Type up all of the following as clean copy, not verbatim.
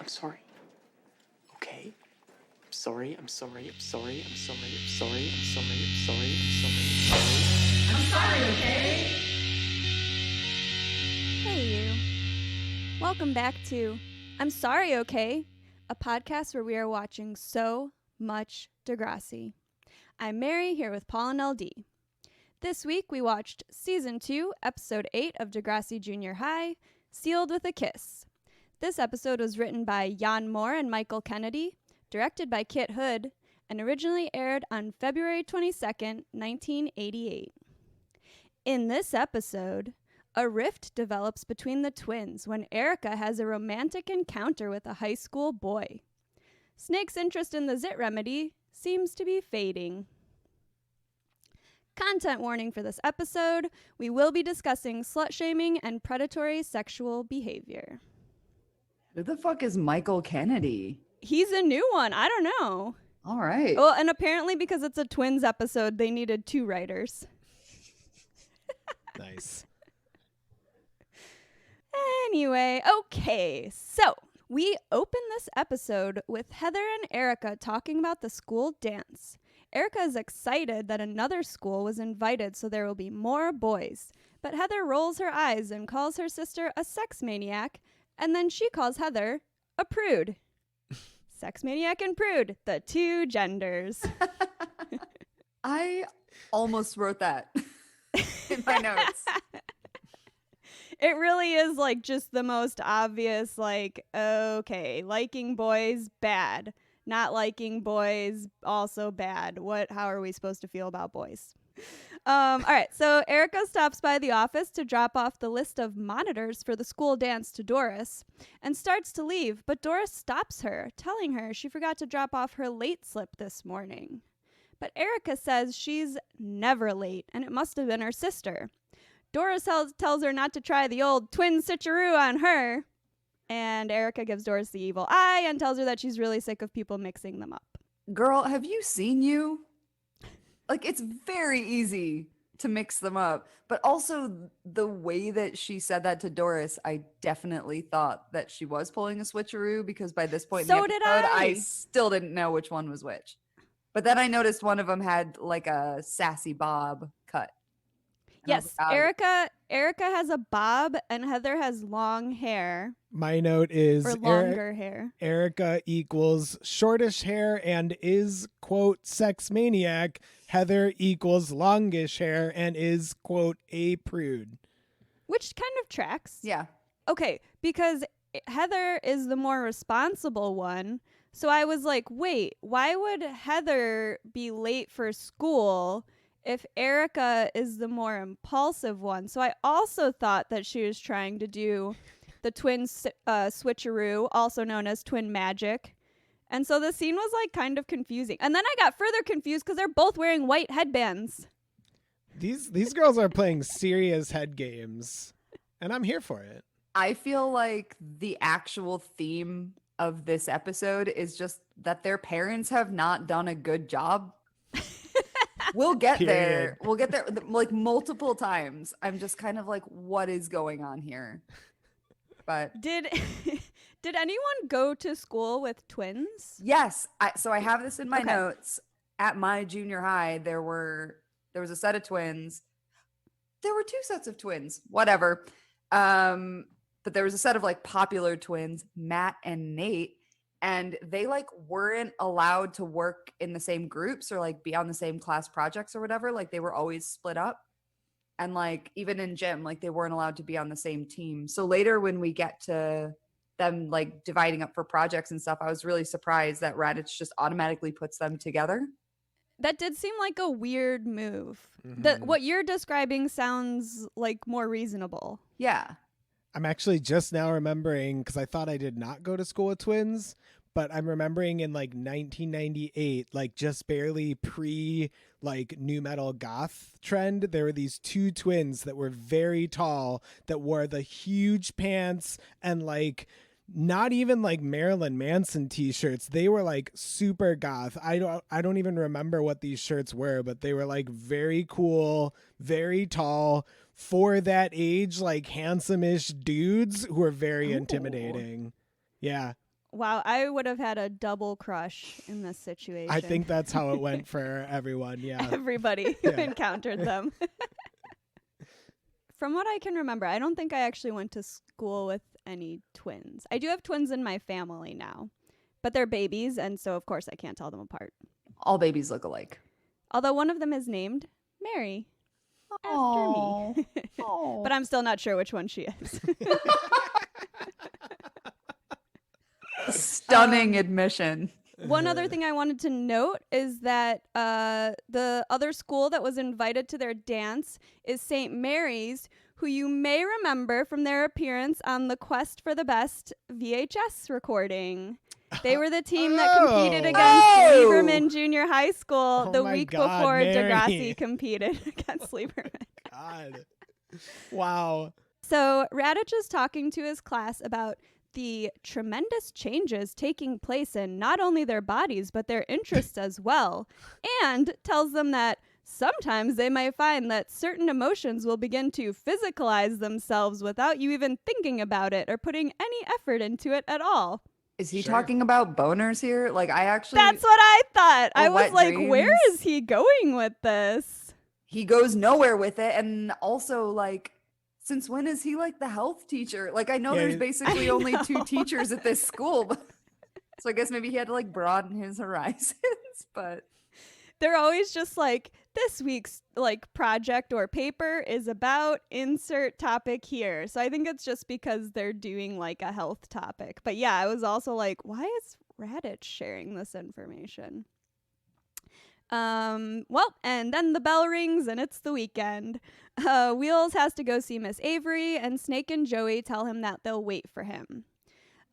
I'm sorry. Okay? I'm sorry. I'm sorry. I'm sorry. I'm sorry. I'm sorry. I'm sorry. I'm sorry. I'm sorry. I'm sorry. I'm sorry, okay? Hey, you. Welcome back to I'm Sorry, Okay? A podcast where we are watching so much Degrassi. I'm Mary here with Paul and LD. This week we watched Season 2, Episode 8 of Degrassi Junior High, Sealed with a Kiss. This episode was written by Jan Moore and Michael Kennedy, directed by Kit Hood, and originally aired on February 22nd, 1988. In this episode, a rift develops between the twins when Erika has a romantic encounter with a high school boy. Snake's interest in the Zit Remedy seems to be fading. Content warning for this episode, we will be discussing slut-shaming and predatory sexual behavior. Who the fuck is Michael Kennedy? He's a new one. I don't know. All right. Well, and apparently because it's a twins episode, they needed 2 writers. Nice. Anyway, okay, so we open this episode with Heather and Erika talking about the school dance. Erika is excited that another school was invited so there will be more boys, but Heather rolls her eyes and calls her sister a sex maniac, and then she calls Heather a prude. Sex maniac and prude, the 2 genders. I almost wrote that in my notes. It really is like just the most obvious, like, okay, liking boys, bad. Not liking boys, also bad. How are we supposed to feel about boys? All right, so Erika stops by the office to drop off the list of monitors for the school dance to Doris and starts to leave, but Doris stops her, telling her she forgot to drop off her late slip this morning. But Erika says she's never late, and it must have been her sister. Doris tells her not to try the old twin switcheroo on her, and Erika gives Doris the evil eye and tells her that she's really sick of people mixing them up. Girl, have you seen you? Like, it's very easy to mix them up. But also, the way that she said that to Doris, I definitely thought that she was pulling a switcheroo, because by this point in the So episode, did I. I still didn't know which one was which. But then I noticed one of them had like a sassy bob cut. And I was Yes, like, oh. Erika has a bob and Heather has long hair. My note is Or longer hair. Erika equals shortish hair and is, quote, sex maniac. Heather equals longish hair and is, quote, a prude. Which kind of tracks. Yeah. Okay, because Heather is the more responsible one. So I was like, wait, why would Heather be late for school if Erika is the more impulsive one? So I also thought that she was trying to do the twin switcheroo, also known as twin magic. And so the scene was like kind of confusing. And then I got further confused because they're both wearing white headbands. These girls are playing serious head games, and I'm here for it. I feel like the actual theme of this episode is just that their parents have not done a good job. We'll get there. We'll get there like multiple times. I'm just kind of like, what is going on here? But Did anyone go to school with twins? yes, so I have this in my notes. At my junior high, there was a set of twins. There were 2 sets of twins, whatever. But there was a set of like popular twins, Matt and Nate, and they like weren't allowed to work in the same groups or like be on the same class projects or whatever. Like they were always split up. And like even in gym, like they weren't allowed to be on the same team. So later when we get to them like dividing up for projects and stuff, I was really surprised that Raditz just automatically puts them together. That did seem like a weird move. Mhm. What you're describing sounds like more reasonable. Yeah. I'm actually just now remembering, because I thought I did not go to school with twins, but I'm remembering in like 1998, like just barely pre like new metal goth trend, there were these 2 twins that were very tall that wore the huge pants and like not even like Marilyn Manson t-shirts. They were like super goth. I don't even remember what these shirts were, but they were like very cool, very tall, for that age, like handsome-ish dudes who were very intimidating. Yeah. Wow, I would have had a double crush in this situation. I think that's how it went for everyone. Yeah. Everybody who Yeah. encountered them. From what I can remember, I don't think I actually went to school with any twins. I do have twins in my family now, but they're babies, and so of course I can't tell them apart. All babies look alike. Although one of them is named Mary after Aw. me. Aw. But I'm still not sure which one she is. Stunning admission. One other thing I wanted to note is that the other school that was invited to their dance is St. Mary's, who you may remember from their appearance on the Quest for the Best VHS recording. They were the team that competed against Lieberman Junior High School the week before Mary. Degrassi competed against Lieberman. God. Wow. So Radich is talking to his class about the tremendous changes taking place in not only their bodies, but their interests as well, and tells them that sometimes they might find that certain emotions will begin to physicalize themselves without you even thinking about it or putting any effort into it at all. Is he Sure. talking about boners here? Like, I actually... That's what I thought. I was wet like, where dreams. is he going with this? He goes nowhere with it. And also, like, since when is he, like, the health teacher? Like, I know Yeah, there's basically only 2 know. teachers at this school. But... So I guess maybe he had to, like, broaden his horizons. But... They're always just like, this week's like project or paper is about insert topic here. So I think it's just because they're doing like a health topic. But yeah, I was also like, why is Radich sharing this information? Well, and then the bell rings and it's the weekend. Wheels has to go see Miss Avery, and Snake and Joey tell him that they'll wait for him.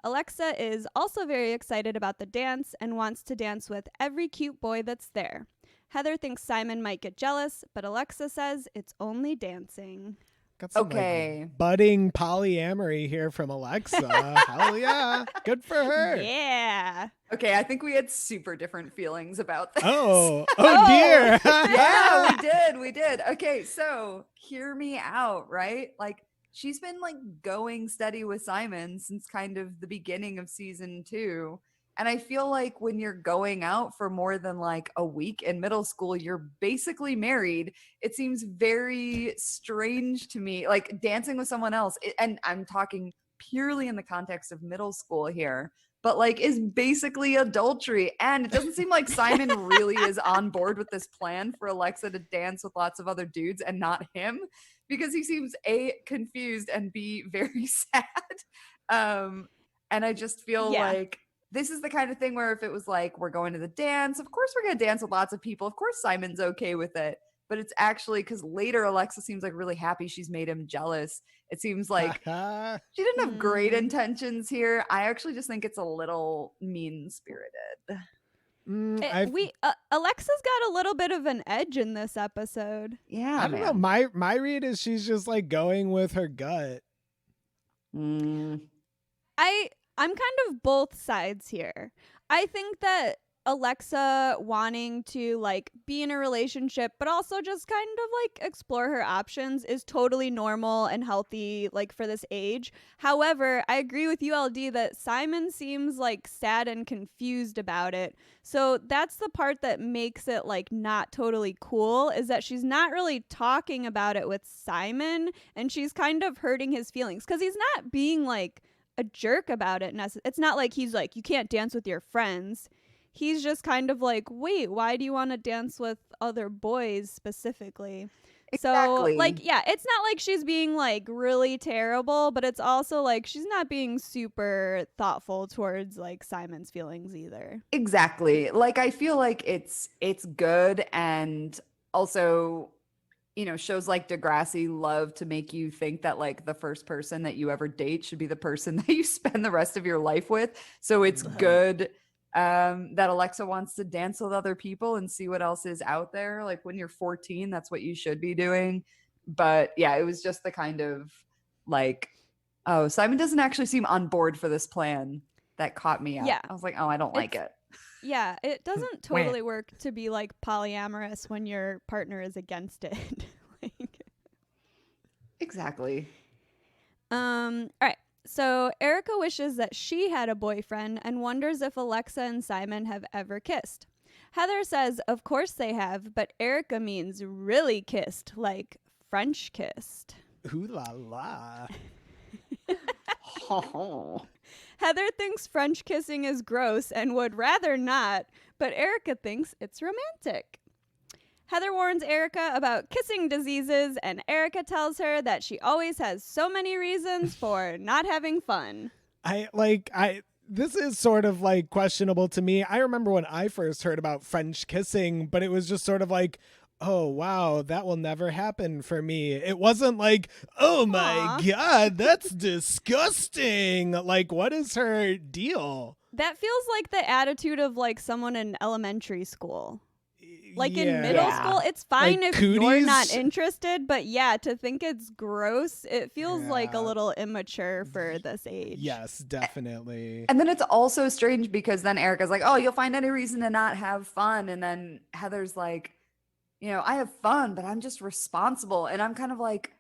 Alexa is also very excited about the dance and wants to dance with every cute boy that's there. Heather thinks Simon might get jealous, but Alexa says it's only dancing. Got some, Okay. like, budding polyamory here from Alexa. Hell yeah. Good for her. Yeah. Okay, I think we had super different feelings about this. Oh Oh. dear. Yeah, we did. Okay, so hear me out, right? Like, she's been like going steady with Simon since kind of the beginning of season 2. And I feel like when you're going out for more than like a week in middle school, you're basically married. It seems very strange to me, like dancing with someone else. And I'm talking purely in the context of middle school here, but like is basically adultery. And it doesn't seem like Simon really is on board with this plan for Alexa to dance with lots of other dudes and not him, because he seems A, confused, and B, very sad. And I just feel like this is the kind of thing where if it was like, we're going to the dance, of course we're going to dance with lots of people. Of course Simon's okay with it. But it's actually because later Alexa seems like really happy she's made him jealous. It seems like she didn't have great intentions here. I actually just think it's a little mean-spirited. Alexa's got a little bit of an edge in this episode. Yeah, I don't know. My read is she's just like going with her gut. I'm kind of both sides here. I think that Alexa wanting to like be in a relationship but also just kind of like explore her options is totally normal and healthy like for this age. However, I agree with you, LD, that Simon seems like sad and confused about it. So that's the part that makes it like not totally cool, is that she's not really talking about it with Simon and she's kind of hurting his feelings because he's not being like a jerk about it. It's not like he's like, you can't dance with your friends. He's just kind of like, wait, why do you want to dance with other boys specifically? Exactly. So like, yeah, it's not like she's being like really terrible, but it's also like she's not being super thoughtful towards like Simon's feelings either. Exactly. Like, I feel like it's good, and also, you know, shows like Degrassi love to make you think that like the first person that you ever date should be the person that you spend the rest of your life with. So it's good that Alexa wants to dance with other people and see what else is out there. Like when you're 14, that's what you should be doing. But yeah, it was just the kind of like, oh, Simon doesn't actually seem on board for this plan that caught me out. Yeah. I was like, oh, I don't like it. Yeah, it doesn't totally work to be like polyamorous when your partner is against it. Exactly. All right. So Erika wishes that she had a boyfriend and wonders if Alexa and Simon have ever kissed. Heather says, of course they have, but Erika means really kissed, like French kissed. Ooh la la. Heather thinks French kissing is gross and would rather not, but Erika thinks it's romantic. Heather warns Erika about kissing diseases, and Erika tells her that she always has so many reasons for not having fun. This is sort of like questionable to me. I remember when I first heard about French kissing, but it was just sort of like, oh, wow, that will never happen for me. It wasn't like, oh my God, that's disgusting. Like, what is her deal? That feels like the attitude of like someone in elementary school. Like in Yeah. middle school, it's fine Like if you're cooties? not interested, but yeah, to think it's gross, it feels like a Yeah. little immature for this age. Yes, definitely. And then it's also strange because then Erica's like, oh, you'll find any reason to not have fun. And then Heather's like, I have fun, but I'm just responsible. And I'm kind of like,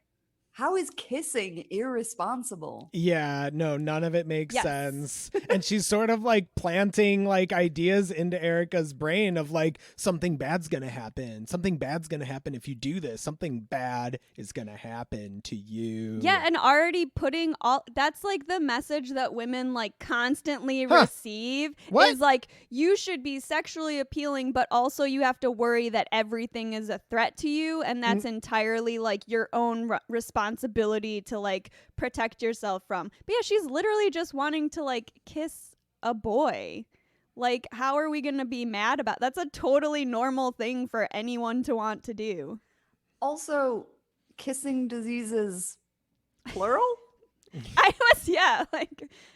how is kissing irresponsible? Yeah, no, none of it makes Yes. sense. And she's sort of like planting like ideas into Erika's brain of like something bad's gonna happen. Something bad's gonna happen if you do this. Something bad is gonna happen to you. Yeah, and already putting that's like the message that women like constantly receive What? is like you should be sexually appealing, but also you have to worry that everything is a threat to you, and that's entirely like your own responsibility to like protect yourself from. But yeah, she's literally just wanting to like kiss a boy. Like, how are we gonna be mad about? That's a totally normal thing for anyone to want to do. Also, kissing diseases, plural?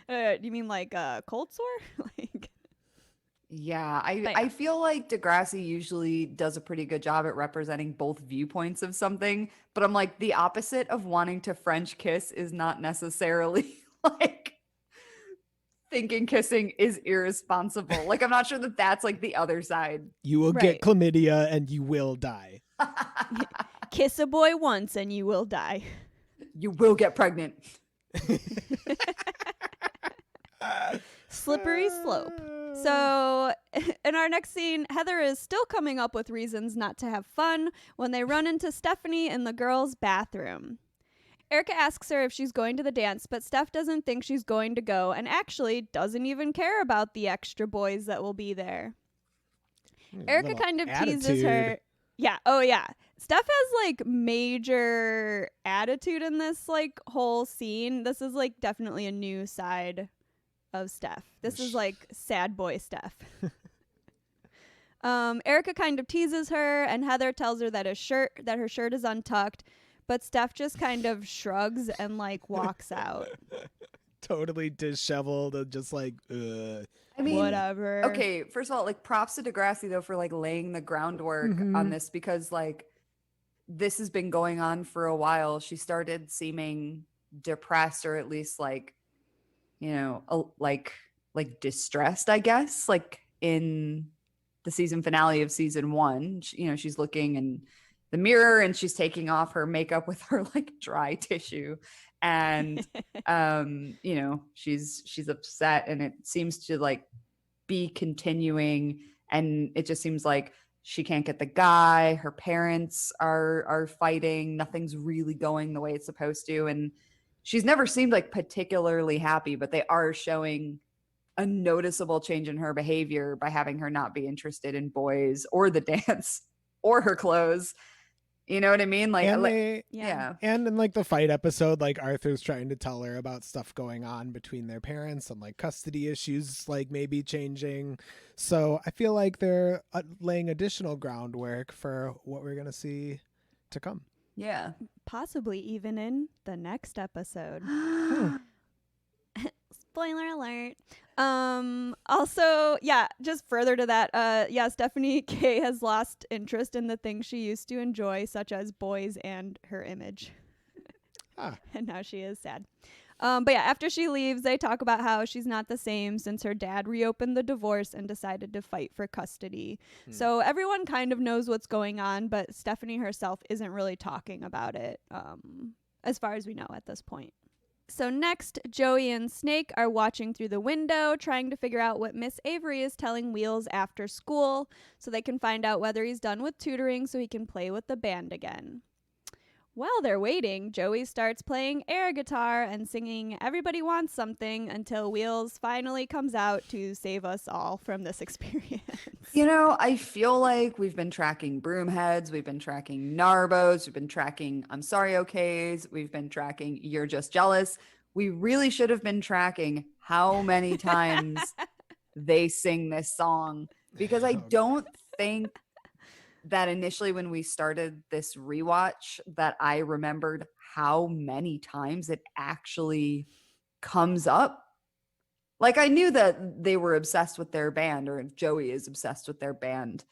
You mean like cold sore? Like, Yeah, But I feel like Degrassi usually does a pretty good job at representing both viewpoints of something, but I'm like the opposite of wanting to French kiss is not necessarily like thinking kissing is irresponsible. Like I'm not sure that that's like the other side. You will Right. get chlamydia and you will die. kiss a boy once and you will die. You will get pregnant. Slippery slope. So, in our next scene, Heather is still coming up with reasons not to have fun when they run into Stephanie in the girls' bathroom. Erika asks her if she's going to the dance, but Steph doesn't think she's going to go and actually doesn't even care about the extra boys that will be there. Erika Little kind of teases attitude. her. Yeah. Oh, yeah. Steph has like major attitude in this like whole scene. This is like definitely a new side of Steph. This is like sad boy Steph. Erika kind of teases her, and Heather tells her that her shirt is untucked, but Steph just kind of shrugs and like walks out. Totally disheveled and just like, ugh. I mean, Whatever. okay, first of all, like props to Degrassi though for like laying the groundwork on this because like this has been going on for a while. She started seeming depressed or at least like like distressed, I guess, like in the season finale of season 1. She's looking in the mirror and she's taking off her makeup with her like dry tissue and she's upset and it seems to like be continuing, and it just seems like she can't get the guy, her parents are fighting, nothing's really going the way it's supposed to, and she's never seemed like particularly happy, but they are showing a noticeable change in her behavior by having her not be interested in boys or the dance or her clothes. You know what I mean? Like, Yeah. And in like the fight episode, like Arthur's trying to tell her about stuff going on between their parents and like custody issues, like maybe changing. So I feel like they're laying additional groundwork for what we're going to see to come. yeah. Possibly even in the next episode. Spoiler alert. Also, yeah, just further to that, Stephanie K has lost interest in the things she used to enjoy, such as boys and her image. And now she is sad. But yeah, after she leaves, they talk about how she's not the same since her dad reopened the divorce and decided to fight for custody. So everyone kind of knows what's going on, but Stephanie herself isn't really talking about it, as far as we know at this point. So next, Joey and Snake are watching through the window, trying to figure out what Miss Avery is telling Wheels after school, so they can find out whether he's done with tutoring so he can play with the band again. While they're waiting, Joey starts playing air guitar and singing Everybody Wants Something until Wheels finally comes out to save us all from this experience. You know, I feel like we've been tracking Broomheads, we've been tracking Narbos, we've been tracking I'm Sorry Okays, we've been tracking You're Just Jealous. We really should have been tracking how many times they sing this song, because I don't think that initially when we started this rewatch that I remembered how many times it actually comes up. Like, I knew that they were obsessed with their band, or Joey is obsessed with their band.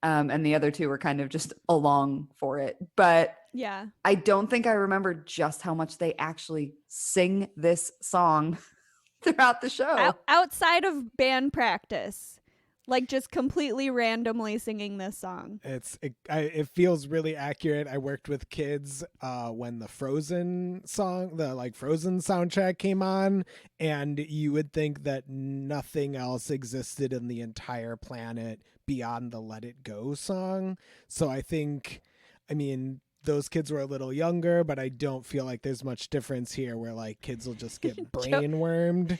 And the other two were kind of just along for it. But yeah, I don't think I remember just how much they actually sing this song throughout the show. Outside of band practice. Like, just completely randomly singing this song. It feels really accurate. I worked with kids when the Frozen song, the Frozen soundtrack came on, and you would think that nothing else existed in the entire planet beyond the Let It Go song. So I mean, those kids were a little younger, but I don't feel like there's much difference here where kids will just get brainwormed.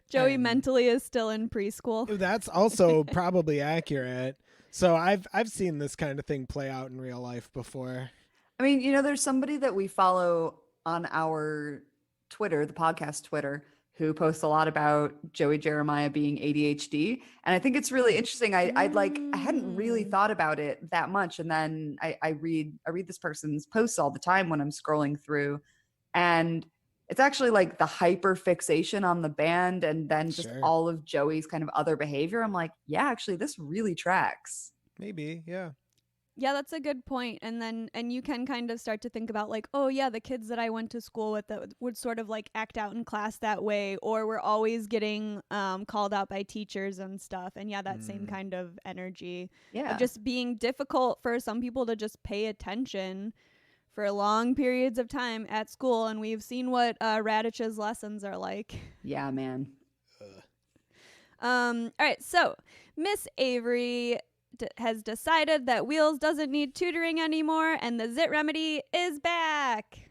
Joey mentally is still in preschool. That's also probably accurate. So I've seen this kind of thing play out in real life before. I mean, you know, there's somebody that we follow on our Twitter, the podcast Twitter, who posts a lot about Joey Jeremiah being ADHD. And I think it's really interesting. I hadn't really thought about it that much. And then I read this person's posts all the time when I'm scrolling through. And it's actually like the hyper fixation on the band and then just all of Joey's kind of other behavior. I'm like, yeah, actually, this really tracks. Maybe, yeah. Yeah, that's a good point. And you can kind of start to think about oh yeah, the kids that I went to school with that would sort of act out in class that way, or were always getting called out by teachers and stuff. And yeah, that same kind of energy of just being difficult for some people to just pay attention for long periods of time at school. And we've seen what Radich's lessons are like. Yeah, man. All right, so Miss Avery has decided that Wheels doesn't need tutoring anymore, and the Zit Remedy is back.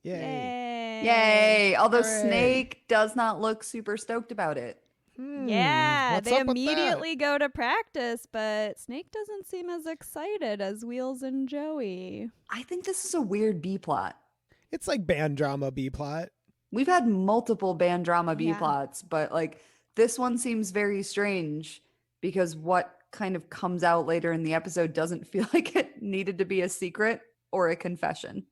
Yay. Yay. Although Snake does not look super stoked about it. Yeah, they immediately go to practice, but Snake doesn't seem as excited as Wheels and Joey. I think this is a weird B-plot. It's like band drama B-plot. We've had multiple band drama B-plots, but this one seems very strange because what kind of comes out later in the episode doesn't feel like it needed to be a secret or a confession.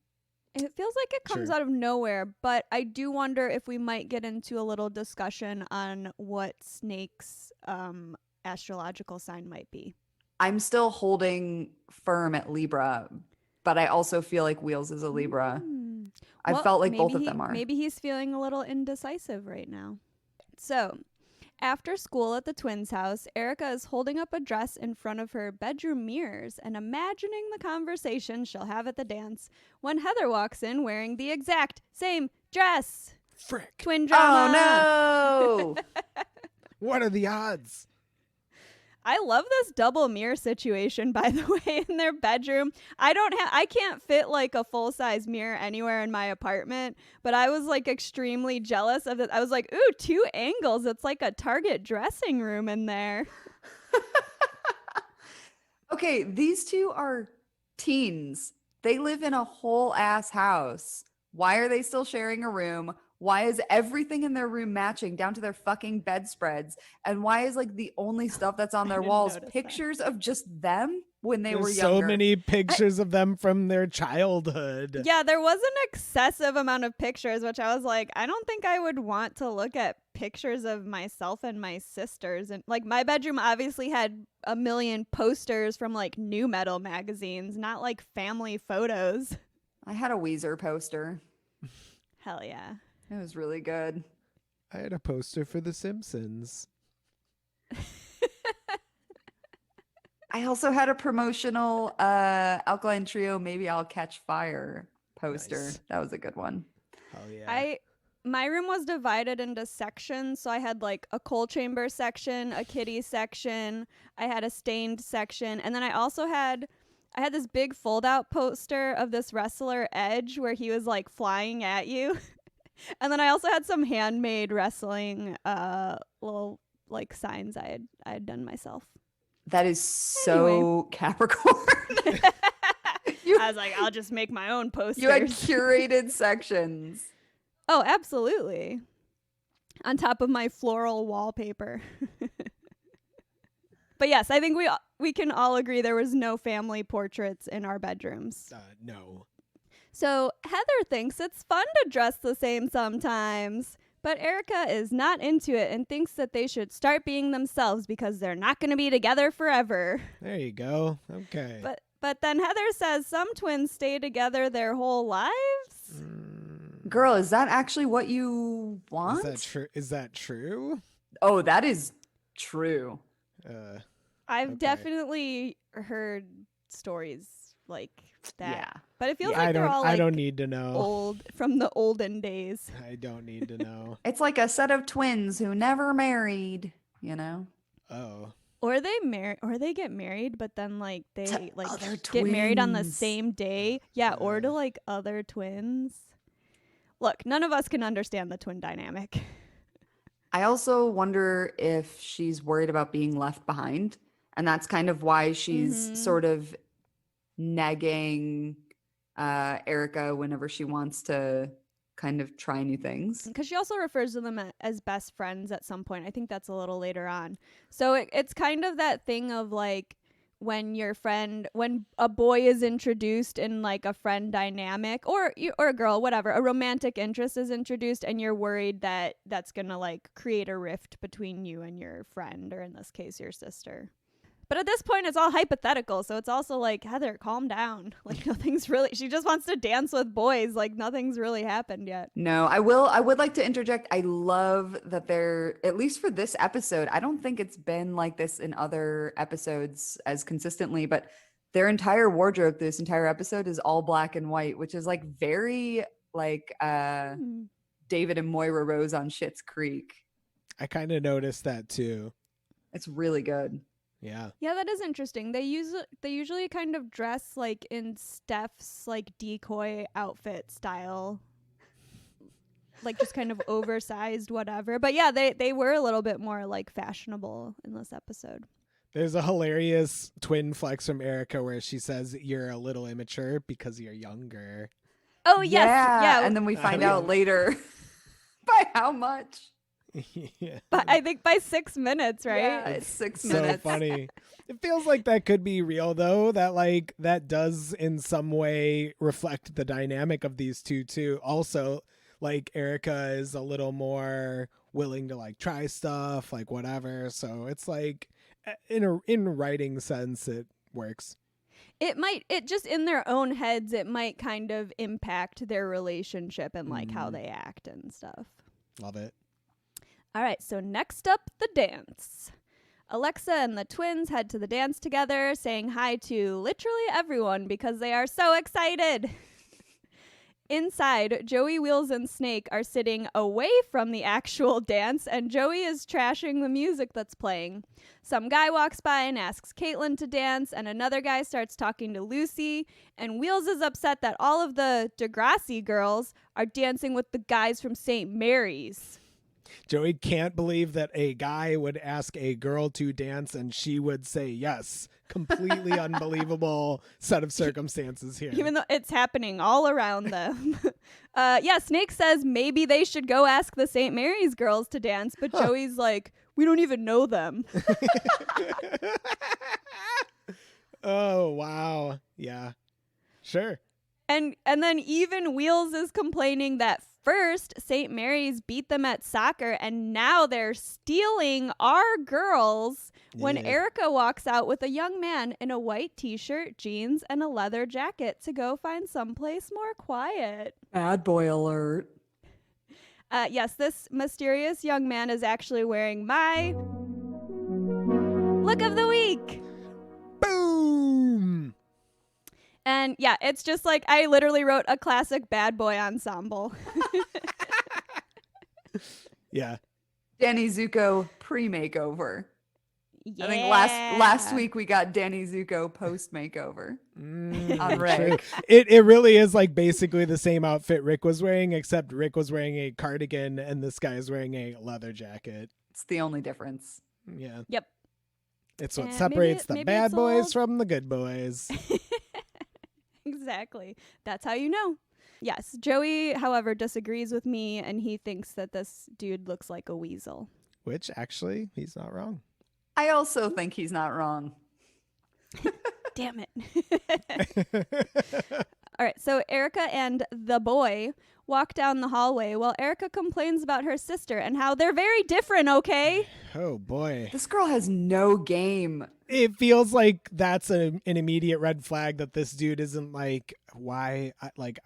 It feels like it comes out of nowhere, but I do wonder if we might get into a little discussion on what Snake's astrological sign might be. I'm still holding firm at Libra, but I also feel like Wheels is a Libra. I felt like both of them are. Maybe he's feeling a little indecisive right now. So, after school at the twins' house, Erika is holding up a dress in front of her bedroom mirrors and imagining the conversation she'll have at the dance when Heather walks in wearing the exact same dress. Frick. Twin drama. Oh, no. What are the odds? I love this double mirror situation, by the way, in their bedroom. I can't fit a full-size mirror anywhere in my apartment, but I was extremely jealous of it. I was like, ooh, 2 angles. It's like a Target dressing room in there. Okay, these two are teens. They live in a whole ass house. Why are they still sharing a room? Why is everything in their room matching down to their fucking bedspreads? And why is the only stuff that's on their walls pictures of just them when they were younger? So many pictures of them from their childhood. Yeah, there was an excessive amount of pictures, which I was like, I don't think I would want to look at pictures of myself and my sisters. And my bedroom obviously had a million posters from new metal magazines, not family photos. I had a Weezer poster. Hell yeah. It was really good. I had a poster for The Simpsons. I also had a promotional Alkaline Trio Maybe I'll Catch Fire poster. Nice. That was a good one. Oh yeah. my room was divided into sections. So I had like a coal chamber section, a kitty section, I had a stained section, and then I had this big fold out poster of this wrestler Edge where he was like flying at you. And then I also had some handmade wrestling little like signs I had done myself. That is so Capricorn. I was like, I'll just make my own posters. You had curated sections. Oh, absolutely. On top of my floral wallpaper. But yes, I think we can all agree there was no family portraits in our bedrooms. No. So Heather thinks it's fun to dress the same sometimes, but Erika is not into it and thinks that they should start being themselves because they're not going to be together forever. There you go. Okay. But then Heather says some twins stay together their whole lives. Girl, is that actually what you want? Is that true? Oh, that is true. I've definitely heard stories like that. Yeah. But it feels like they're all like I don't need to know. old from the olden days. I don't need to know. It's like a set of twins who never married, you know? Oh. Or they get married, but then like they To like other get married on the twins. same day. Yeah, or to like other twins. Look, none of us can understand the twin dynamic. I also wonder if she's worried about being left behind. And that's kind of why she's sort of nagging Erika whenever she wants to kind of try new things. Because she also refers to them as best friends at some point. I think that's a little later on. So it's kind of that thing of like when a boy is introduced in like a friend dynamic or a girl, whatever, a romantic interest is introduced and you're worried that that's going to like create a rift between you and your friend, or in this case, your sister. But at this point, it's all hypothetical. So it's also like, Heather, calm down. Like she just wants to dance with boys. Like nothing's really happened yet. No, I would like to interject. I love that they're, at least for this episode, I don't think it's been like this in other episodes as consistently, but their entire wardrobe, this entire episode is all black and white, which is like very like David and Moira Rose on Schitt's Creek. I kind of noticed that too. It's really good. Yeah. Yeah, that is interesting. They usually kind of dress like in Steph's like decoy outfit style. Like just kind of oversized whatever. But yeah, they were a little bit more like fashionable in this episode. There's a hilarious twin flex from Erika where she says you're a little immature because you're younger. Oh, yes. Yeah. And then we find out later by how much. Yeah. But I think by 6 minutes, right? Yeah, it's 6 So minutes. funny. It feels like that could be real though, that like that does in some way reflect the dynamic of these two too. Also, like Erika is a little more willing to like try stuff, like whatever. So it's like in writing sense it works. It just in their own heads, it might kind of impact their relationship and like how they act and stuff. Love it. All right, so next up, the dance. Alexa and the twins head to the dance together, saying hi to literally everyone because they are so excited. Inside, Joey, Wheels, and Snake are sitting away from the actual dance, and Joey is trashing the music that's playing. Some guy walks by and asks Caitlin to dance, and another guy starts talking to Lucy, and Wheels is upset that all of the Degrassi girls are dancing with the guys from St. Mary's. Joey can't believe that a guy would ask a girl to dance and she would say yes. Completely unbelievable set of circumstances here. Even though it's happening all around them. Snake says maybe they should go ask the St. Mary's girls to dance, but Joey's like, we don't even know them. Oh, wow. Yeah. Sure. And then even Wheels is complaining that first St. Mary's beat them at soccer and now they're stealing our girls when Erika walks out with a young man in a white t-shirt, jeans, and a leather jacket to go find someplace more quiet. Bad boy alert. Yes, this mysterious young man is actually wearing my look of the week. Boom! And yeah, it's just like I literally wrote a classic bad boy ensemble. Yeah. Danny Zuko pre-makeover. Yeah. I think last week we got Danny Zuko post-makeover on Rick. True. It really is like basically the same outfit Rick was wearing, except Rick was wearing a cardigan and this guy is wearing a leather jacket. It's the only difference. Yeah. Yep. It's what And separates the maybe bad it's a boys little- from the good boys. Exactly. That's how you know. Yes. Joey, however, disagrees with me, and he thinks that this dude looks like a weasel. Which actually, he's not wrong. I also think he's not wrong. Damn it. All right. So Erika and the boy walk down the hallway while Erika complains about her sister and how they're very different, okay? Oh boy. This girl has no game. It feels like that's an immediate red flag that this dude isn't like, why?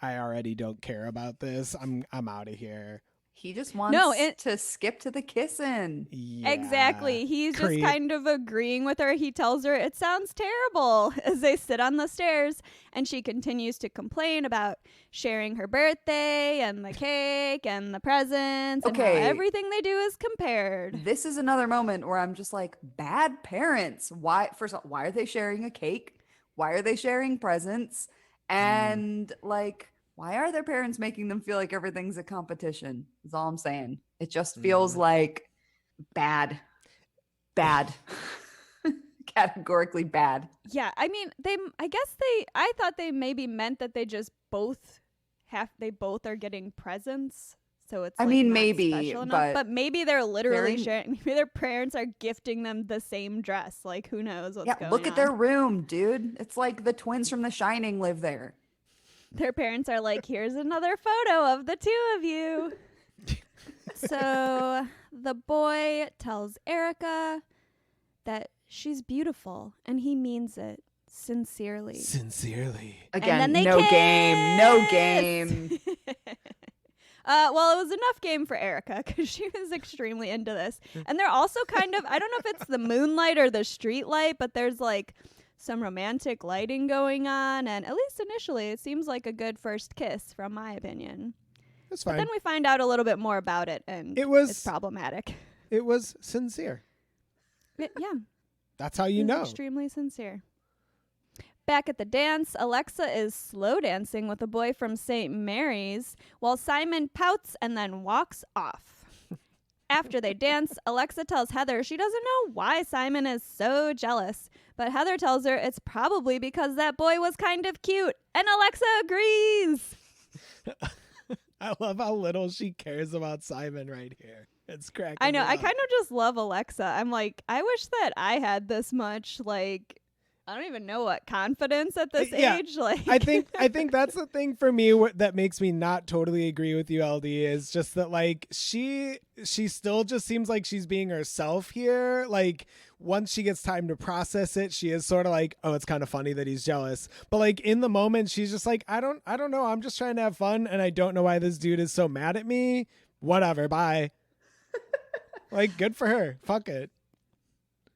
I already don't care about this. I'm out of here. He just wants it- to skip to the kissing. Yeah. Exactly. He's Creep. just kind of agreeing with her. He tells her it sounds terrible as they sit on the stairs, and she continues to complain about sharing her birthday and the cake and the presents and how Okay. everything they do is compared. This is another moment where I'm just like, bad parents. Why? First of all, why are they sharing a cake? Why are they sharing presents? And like, why are their parents making them feel like everything's a competition? Is all I'm saying. It just feels like bad. Categorically bad. Yeah, I mean, I thought they maybe meant that they just both are getting presents. So it's I like, mean, not maybe, special enough, but maybe they're literally very- sharing. Maybe their parents are gifting them the same dress. Like, who knows what's Yeah, going look on? at their room, dude. It's like the twins from The Shining live there. Their parents are like, here's another photo of the two of you. So the boy tells Erika that she's beautiful, and he means it sincerely. Sincerely. Again, and then they no kiss! game. No game. Well, it was enough game for Erika because she was extremely into this. And they're also kind of, I don't know if it's the moonlight or the street light, but there's like some romantic lighting going on. And at least initially, it seems like a good first kiss, from my opinion. That's But fine. then we find out a little bit more about it, and it's problematic. It was sincere. Yeah. That's how you He was know. extremely sincere. Back at the dance, Alexa is slow dancing with a boy from St. Mary's while Simon pouts and then walks off. After they dance, Alexa tells Heather she doesn't know why Simon is so jealous, but Heather tells her it's probably because that boy was kind of cute, and Alexa agrees. I love how little she cares about Simon right here. It's cracking. I know, me I up. kind of just love Alexa. I'm like, I wish that I had this much, like, I don't even know what confidence at this Yeah, age. Like, I think that's the thing for me that makes me not totally agree with you, LD, is just that like she still just seems like she's being herself here. Like once she gets time to process it, she is sort of like, oh, it's kind of funny that he's jealous. But like in the moment, she's just like, I don't know. I'm just trying to have fun, and I don't know why this dude is so mad at me. Whatever, bye. Like good for her. Fuck it.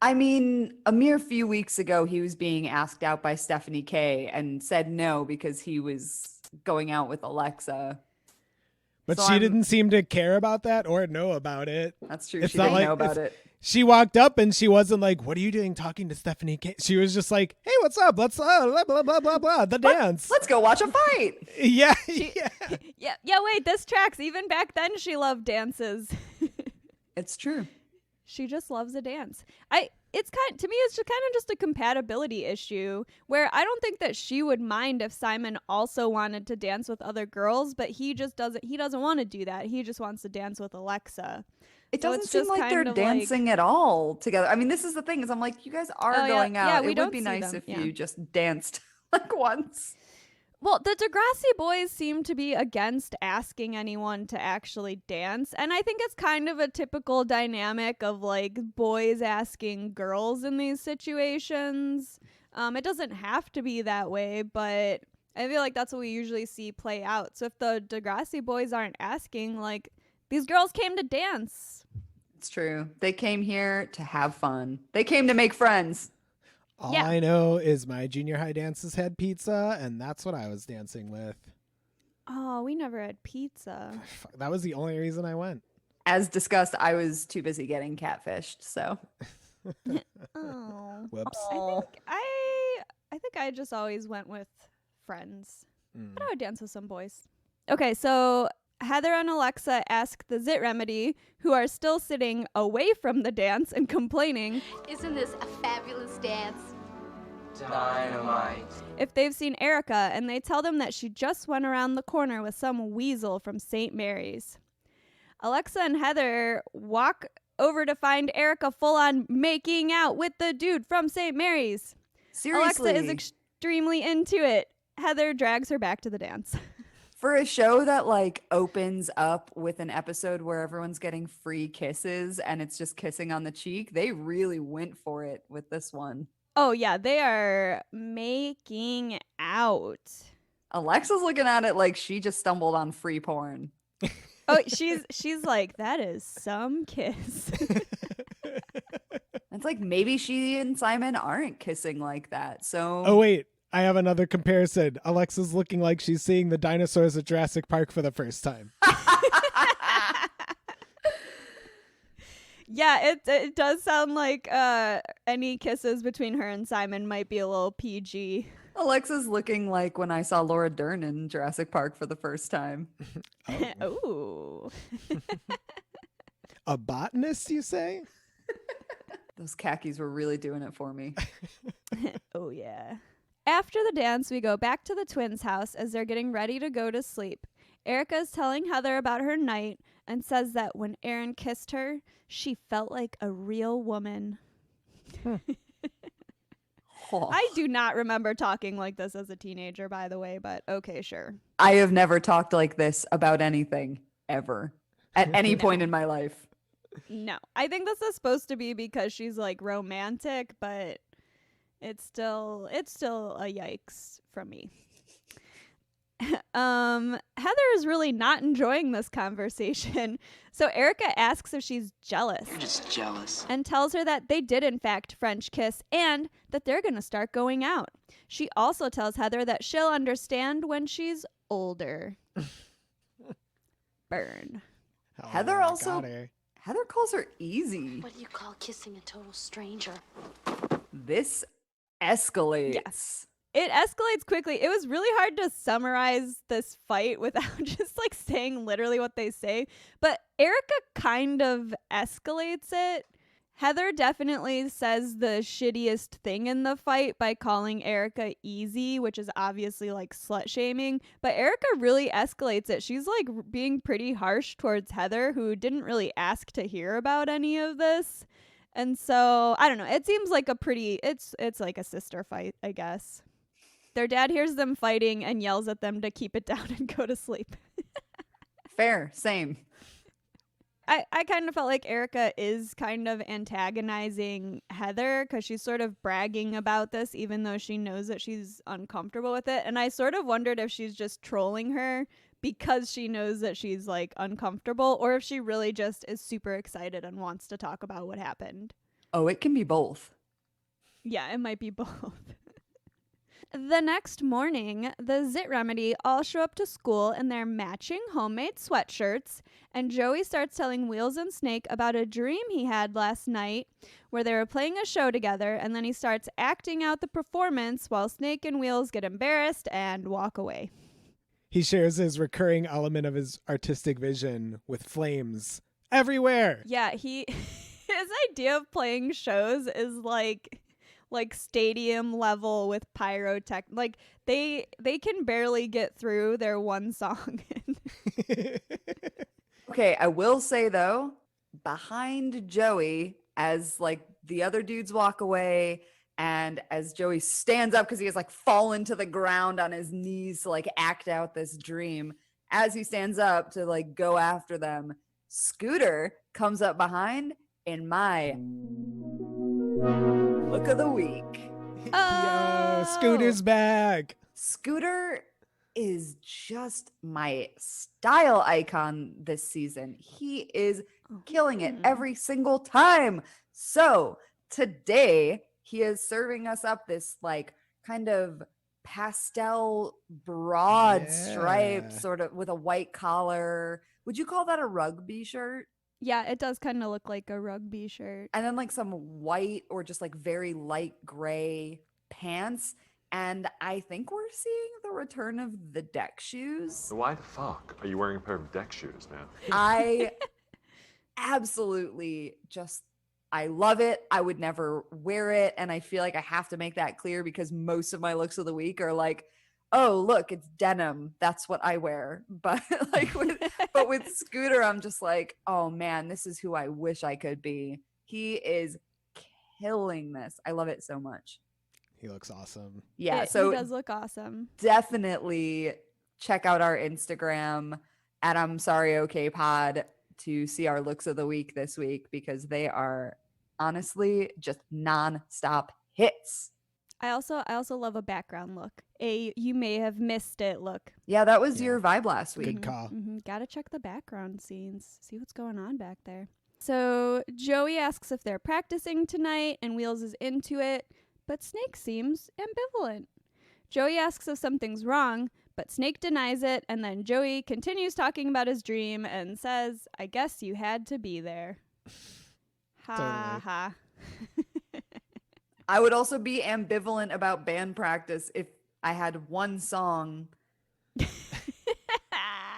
I mean, a mere few weeks ago, he was being asked out by Stephanie K and said no because he was going out with Alexa. But So she I'm- didn't seem to care about that or know about it. That's true. It's She not didn't like know about it. She walked up and she wasn't like, what are you doing talking to Stephanie K? She was just like, hey, what's up? Let's blah, blah, blah, blah, blah, the dance. Let's go watch a fight. Yeah. yeah, wait, this tracks. Even back then, she loved dances. It's true. She just loves a dance. It's just kind of just a compatibility issue where I don't think that she would mind if Simon also wanted to dance with other girls, but he doesn't want to do that. He just wants to dance with Alexa. It So doesn't it's seem just like kind they're of like- dancing at all together. I mean, this is the thing is I'm like, you guys are Oh, yeah. going out. Yeah, we It don't would be see nice them. if Yeah. you just danced like once. Well, the Degrassi boys seem to be against asking anyone to actually dance. And I think it's kind of a typical dynamic of like boys asking girls in these situations. It doesn't have to be that way, but I feel like that's what we usually see play out. So if the Degrassi boys aren't asking, like, these girls came to dance. It's true. They came here to have fun. They came to make friends. All Yeah. I know is my junior high dances had pizza, and that's what I was dancing with. Oh, we never had pizza. That was the only reason I went. as discussed, I was too busy getting catfished. So Oh. Whoops. I think I just always went with friends. Mm. But I would dance with some boys. Okay, so Heather and Alexa ask the Zit Remedy, who are still sitting away from the dance and complaining, Isn't this a fabulous dance? Dynamite. if they've seen Erika, and they tell them that she just went around the corner with some weasel from St. Mary's. Alexa and Heather walk over to find Erika full on making out with the dude from St. Mary's. seriously, Alexa is extremely into it. Heather drags her back to the dance. for a show that like opens up with an episode where everyone's getting free kisses and it's just kissing on the cheek, they really went for it with this one. Oh, yeah, they are making out. Alexa's looking at it like she just stumbled on free porn. Oh, she's like, that is some kiss. It's like maybe she and Simon aren't kissing like that. So Oh, wait. I have another comparison. Alexa's looking like she's seeing the dinosaurs at Jurassic Park for the first time. Yeah, it does sound like any kisses between her and Simon might be a little PG. Alexa's looking like when I saw Laura Dern in Jurassic Park for the first time. Ooh. A botanist, you say? Those khakis were really doing it for me. Oh, yeah. After the dance, we go back to the twins' house as they're getting ready to go to sleep. Erika is telling Heather about her night and says that when Aaron kissed her, she felt like a real woman. Oh. I do not remember talking like this as a teenager, by the way, but okay, sure. I have never talked like this about anything ever at any point in my life. No, I think this is supposed to be because she's like romantic, but it's still a yikes from me. Heather is really not enjoying this conversation. So Erika asks if she's jealous. You're just jealous. And tells her that they did in fact French kiss and that they're going to start going out. She also tells Heather that she'll understand when she's older. Burn. Heather I also- got her. Heather calls her easy. What do you call kissing a total stranger? This escalates. It escalates quickly. It was really hard to summarize this fight without just like saying literally what they say. But Erika kind of escalates it. Heather definitely says the shittiest thing in the fight by calling Erika easy, which is obviously like slut shaming. But Erika really escalates it. She's like being pretty harsh towards Heather, who didn't really ask to hear about any of this. And so I don't know. It seems like it's like a sister fight, I guess. Their dad hears them fighting and yells at them to keep it down and go to sleep. Fair, same. I kind of felt like Erika is kind of antagonizing Heather because she's sort of bragging about this even though she knows that she's uncomfortable with it. And I sort of wondered if she's just trolling her because she knows that she's like uncomfortable or if she really just is super excited and wants to talk about what happened. Oh, it can be both. Yeah, it might be both. The next morning, the Zit Remedy all show up to school in their matching homemade sweatshirts, and Joey starts telling Wheels and Snake about a dream he had last night where they were playing a show together, and then he starts acting out the performance while Snake and Wheels get embarrassed and walk away. He shares his recurring element of his artistic vision with flames everywhere. Yeah, his idea of playing shows is like stadium level with pyrotech. Like they can barely get through their one song. Okay, I will say though, behind Joey, as like the other dudes walk away, and as Joey stands up because he has like fallen to the ground on his knees to like act out this dream, as he stands up to like go after them, Scooter comes up behind in my look of the week. Yo, Scooter's back. Scooter is just my style icon this season. He is killing it every single time. So today he is serving us up this like kind of pastel broad stripe Yeah. sort of with a white collar. Would you call that a rugby shirt? Yeah, it does kind of look like a rugby shirt. And then like some white or just like very light gray pants. And I think we're seeing the return of the deck shoes. Why the fuck are you wearing a pair of deck shoes, man? I absolutely I love it. I would never wear it. And I feel like I have to make that clear because most of my looks of the week are like, oh, look, it's denim. That's what I wear. But with Scooter, I'm just like, oh man, this is who I wish I could be. He is killing this. I love it so much. He looks awesome. Yeah. He So does look awesome. definitely check out our Instagram at I'm Sorry Okay Pod to see our looks of the week this week because they are honestly just non-stop hits. I also love a background look. A you may have missed it look. Yeah, that was Yeah. your vibe last week. Good call. Gotta check the background scenes, see what's going on back there. So Joey asks if they're practicing tonight, and Wheels is into it, but Snake seems ambivalent. Joey asks if something's wrong, but Snake denies it, and then Joey continues talking about his dream and says, I guess you had to be there. Ha ha. I would also be ambivalent about band practice if I had one song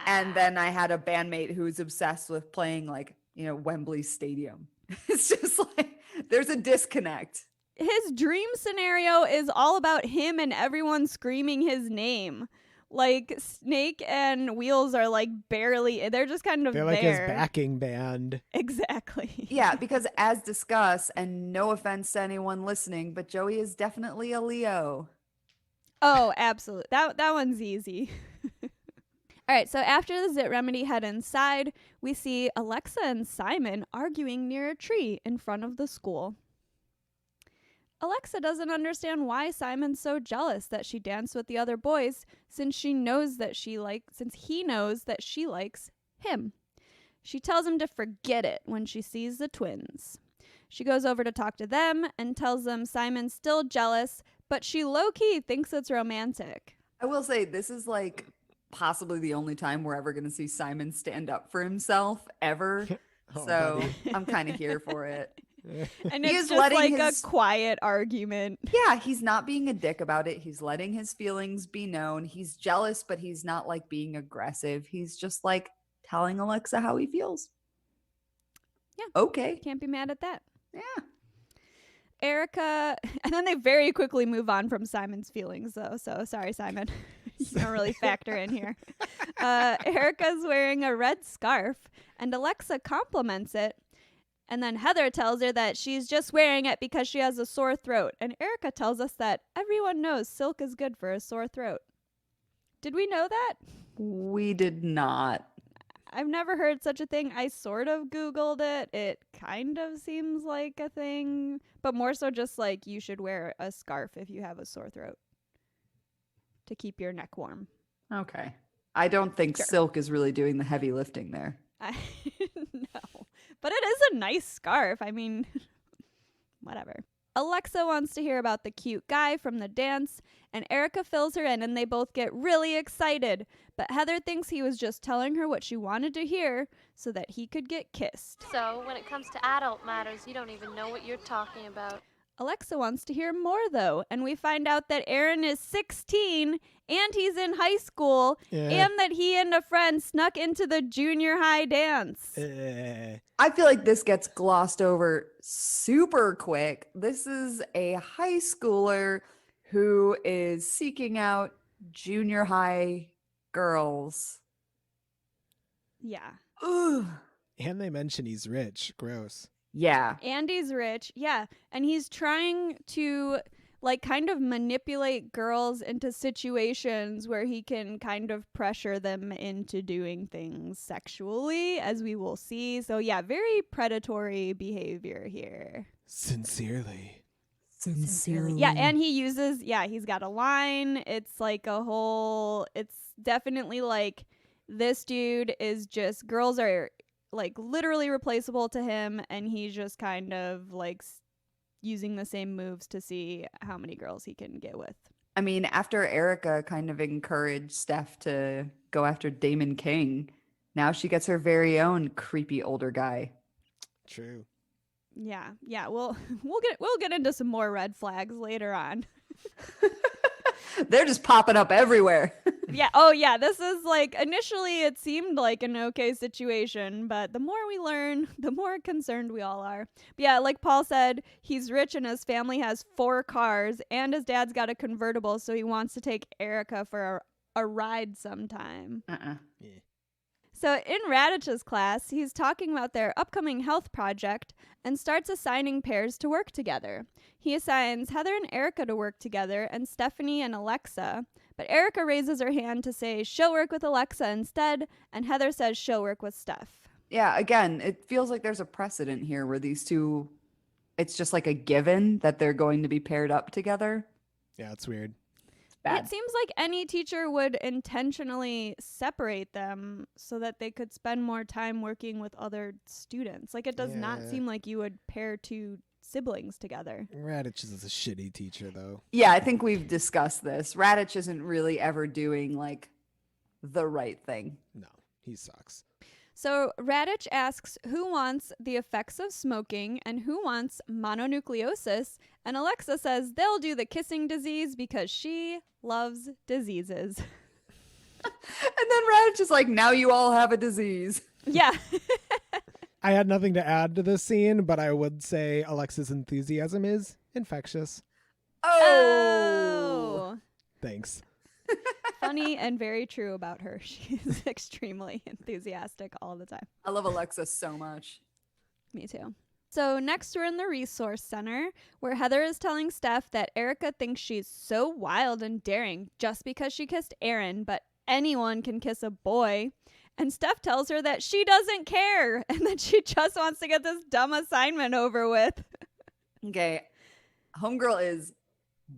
and then I had a bandmate who was obsessed with playing like, Wembley Stadium. It's just like there's a disconnect. His dream scenario is all about him and everyone screaming his name. Like Snake and Wheels are like barely, they're just kind of They're like there. his backing band. Exactly. Yeah, because as discussed, and no offense to anyone listening, but Joey is definitely a Leo. Oh, absolutely. That one's easy. All right, so after the Zit Remedy head inside, we see Alexa and Simon arguing near a tree in front of the school. Alexa doesn't understand why Simon's so jealous that she danced with the other boys since he knows that she likes him. She tells him to forget it when she sees the twins. She goes over to talk to them and tells them Simon's still jealous, but she low-key thinks it's romantic. I will say this is like possibly the only time we're ever going to see Simon stand up for himself ever. Oh, So buddy. I'm kind of here for it. And He it's is just letting like his- a quiet argument. Yeah, he's not being a dick about it. He's letting his feelings be known. He's jealous, but he's not like being aggressive. He's just like telling Alexa how he feels. Yeah. Okay. Can't be mad at that. Yeah. Erika, and then they very quickly move on from Simon's feelings, though. So sorry, Simon. You don't really factor in here. Erika's wearing a red scarf, and Alexa compliments it. And then Heather tells her that she's just wearing it because she has a sore throat. And Erika tells us that everyone knows silk is good for a sore throat. Did we know that? We did not. I've never heard such a thing. I sort of Googled it. It kind of seems like a thing, but more so just like you should wear a scarf if you have a sore throat to keep your neck warm. Okay. I don't think Sure. silk is really doing the heavy lifting there. No, but it is a nice scarf. I mean, whatever. Alexa wants to hear about the cute guy from the dance, and Erika fills her in, and they both get really excited. But Heather thinks he was just telling her what she wanted to hear so that he could get kissed. So, when it comes to adult matters, you don't even know what you're talking about. Alexa wants to hear more, though, and we find out that Aaron is 16 and he's in high school and that he and a friend snuck into the junior high dance. I feel like this gets glossed over super quick. This is a high schooler who is seeking out junior high girls. Yeah. Ugh. And they mention he's rich. Gross. Yeah. Andy's rich, yeah, and he's trying to like kind of manipulate girls into situations where he can kind of pressure them into doing things sexually, as we will see. So yeah, very predatory behavior here. Sincerely. Yeah, and he's got a line. It's like it's definitely like this dude is just, girls are like literally replaceable to him, and he's just kind of like using the same moves to see how many girls he can get with. I mean, after Erika kind of encouraged Steph to go after Damon King, Now she gets her very own creepy older guy. True. Yeah. We'll get into some more red flags later on. They're just popping up everywhere. Yeah. Oh, yeah. This is like, initially it seemed like an okay situation, but the more we learn, the more concerned we all are. But yeah, like Paul said, he's rich and his family has 4 cars, and his dad's got a convertible, so he wants to take Erika for a ride sometime. Uh-uh. Yeah. So in Radich's class, he's talking about their upcoming health project and starts assigning pairs to work together. He assigns Heather and Erika to work together and Stephanie and Alexa, but Erika raises her hand to say she'll work with Alexa instead, and Heather says she'll work with Steph. Yeah, again, it feels like there's a precedent here where these two, it's just like a given that they're going to be paired up together. Yeah, it's weird. Bad. It seems like any teacher would intentionally separate them so that they could spend more time working with other students. Like, it does not Yeah. seem like you would pair 2 siblings together. Radich is a shitty teacher, though. Yeah, I think we've discussed this. Radich isn't really ever doing like the right thing. No, he sucks. So Radich asks who wants the effects of smoking and who wants mononucleosis, and Alexa says they'll do the kissing disease because she loves diseases. And then Radich is like, now you all have a disease. Yeah. I had nothing to add to this scene, but I would say Alexa's enthusiasm is infectious. Oh. Thanks. Funny and very true about her. She's extremely enthusiastic all the time. I love Alexa so much. Me too. So next we're in the resource center where Heather is telling Steph that Erika thinks she's so wild and daring just because she kissed Aaron, but anyone can kiss a boy. And Steph tells her that she doesn't care and that she just wants to get this dumb assignment over with. Okay. Homegirl is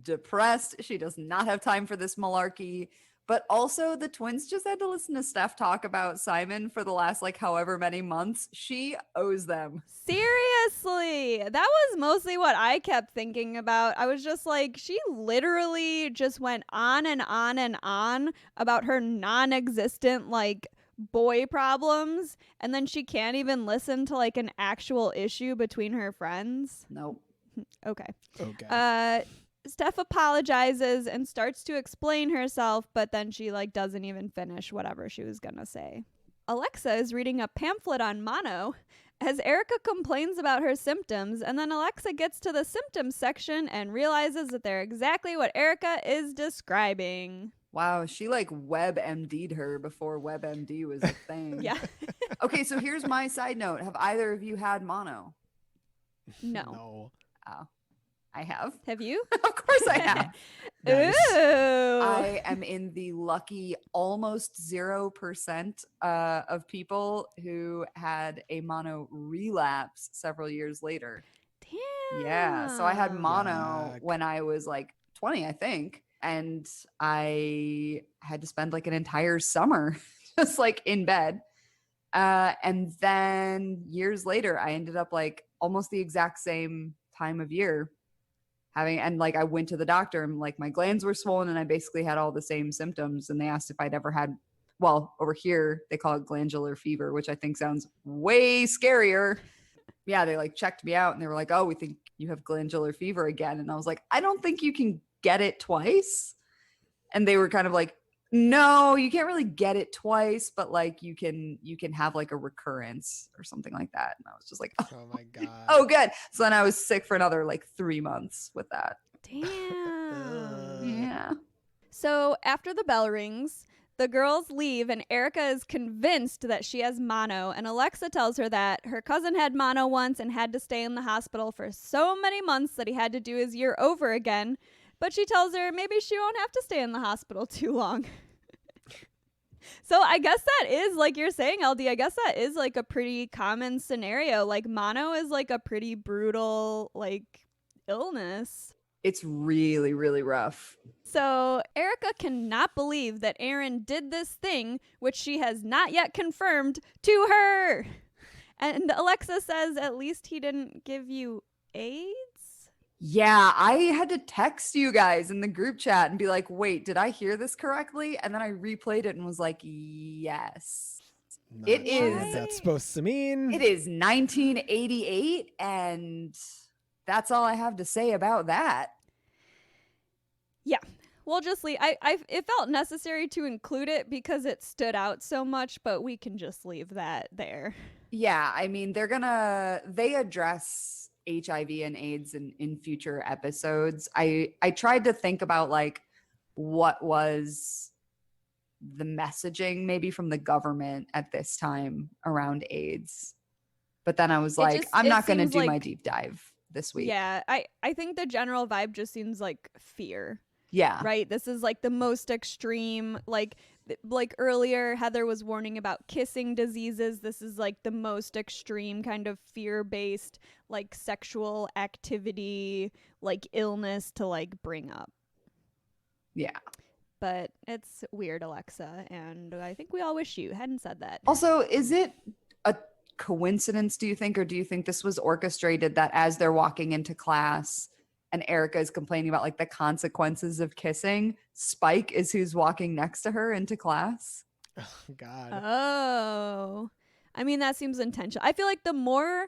depressed. She does not have time for this malarkey. But also, the twins just had to listen to Steph talk about Simon for the last, like, however many months. She owes them. Seriously, that was mostly what I kept thinking about. I was just like, she literally just went on and on and on about her non-existent, like, boy problems, and then she can't even listen to, like, an actual issue between her friends. Nope. Okay. Okay. Steph apologizes and starts to explain herself, but then she like doesn't even finish whatever she was gonna say. Alexa is reading a pamphlet on mono as Erika complains about her symptoms, and then Alexa gets to the symptoms section and realizes that they're exactly what Erika is describing. Wow, she like WebMD'd her before WebMD was a thing. Yeah. Okay, so here's my side note. Have either of you had mono? No. Oh, I have. Have you? Of course I have. Nice. Ooh. I am in the lucky almost 0% of people who had a mono relapse several years later. Damn. Yeah. So I had mono Yuck. when I was like 20, I think. And I had to spend like an entire summer just like in bed. And then years later, I ended up like almost the exact same time of year and like I went to the doctor and like my glands were swollen and I basically had all the same symptoms, and they asked if I'd ever had, well, over here they call it glandular fever, which I think sounds way scarier. Yeah, they like checked me out and they were like, oh, we think you have glandular fever again. And I was like, I don't think you can get it twice. And they were kind of like, no, you can't really get it twice, but like you can have like a recurrence or something like that. And I was just like, Oh my god. oh, good. So then I was sick for another like 3 months with that. Damn. Yeah. So after the bell rings, the girls leave and Erika is convinced that she has mono, and Alexa tells her that her cousin had mono once and had to stay in the hospital for so many months that he had to do his year over again. But she tells her maybe she won't have to stay in the hospital too long. So I guess that is, like you're saying, LD, I guess that is like a pretty common scenario. Like mono is like a pretty brutal like illness. It's really, really rough. So Erika cannot believe that Aaron did this thing, which she has not yet confirmed, to her. And Alexa says, at least he didn't give you AIDS? Yeah, I had to text you guys in the group chat and be like, wait, did I hear this correctly? And then I replayed it and was like, yes. Not It sure is- what that's supposed to mean. It is 1988, and that's all I have to say about that. We'll just leave. It felt necessary to include it because it stood out so much, but we can just leave that there. Yeah, I mean, they address HIV and AIDS in future episodes. I tried to think about like what was the messaging maybe from the government at this time around AIDS. But then I was like, I'm it not going to seems do like- my deep dive this week. Yeah, I think the general vibe just seems like fear. Yeah. Right? This is like the most extreme, like earlier Heather was warning about kissing diseases. This is like the most extreme kind of fear-based like sexual activity, like illness to like bring up. Yeah. But it's weird, Alexa, and I think we all wish you hadn't said that. Also, is it a coincidence, do you think, or do you think this was orchestrated that as they're walking into class and Erika is complaining about like the consequences of kissing, Spike is who's walking next to her into class? Oh, God. Oh. I mean, that seems intentional. I feel like the more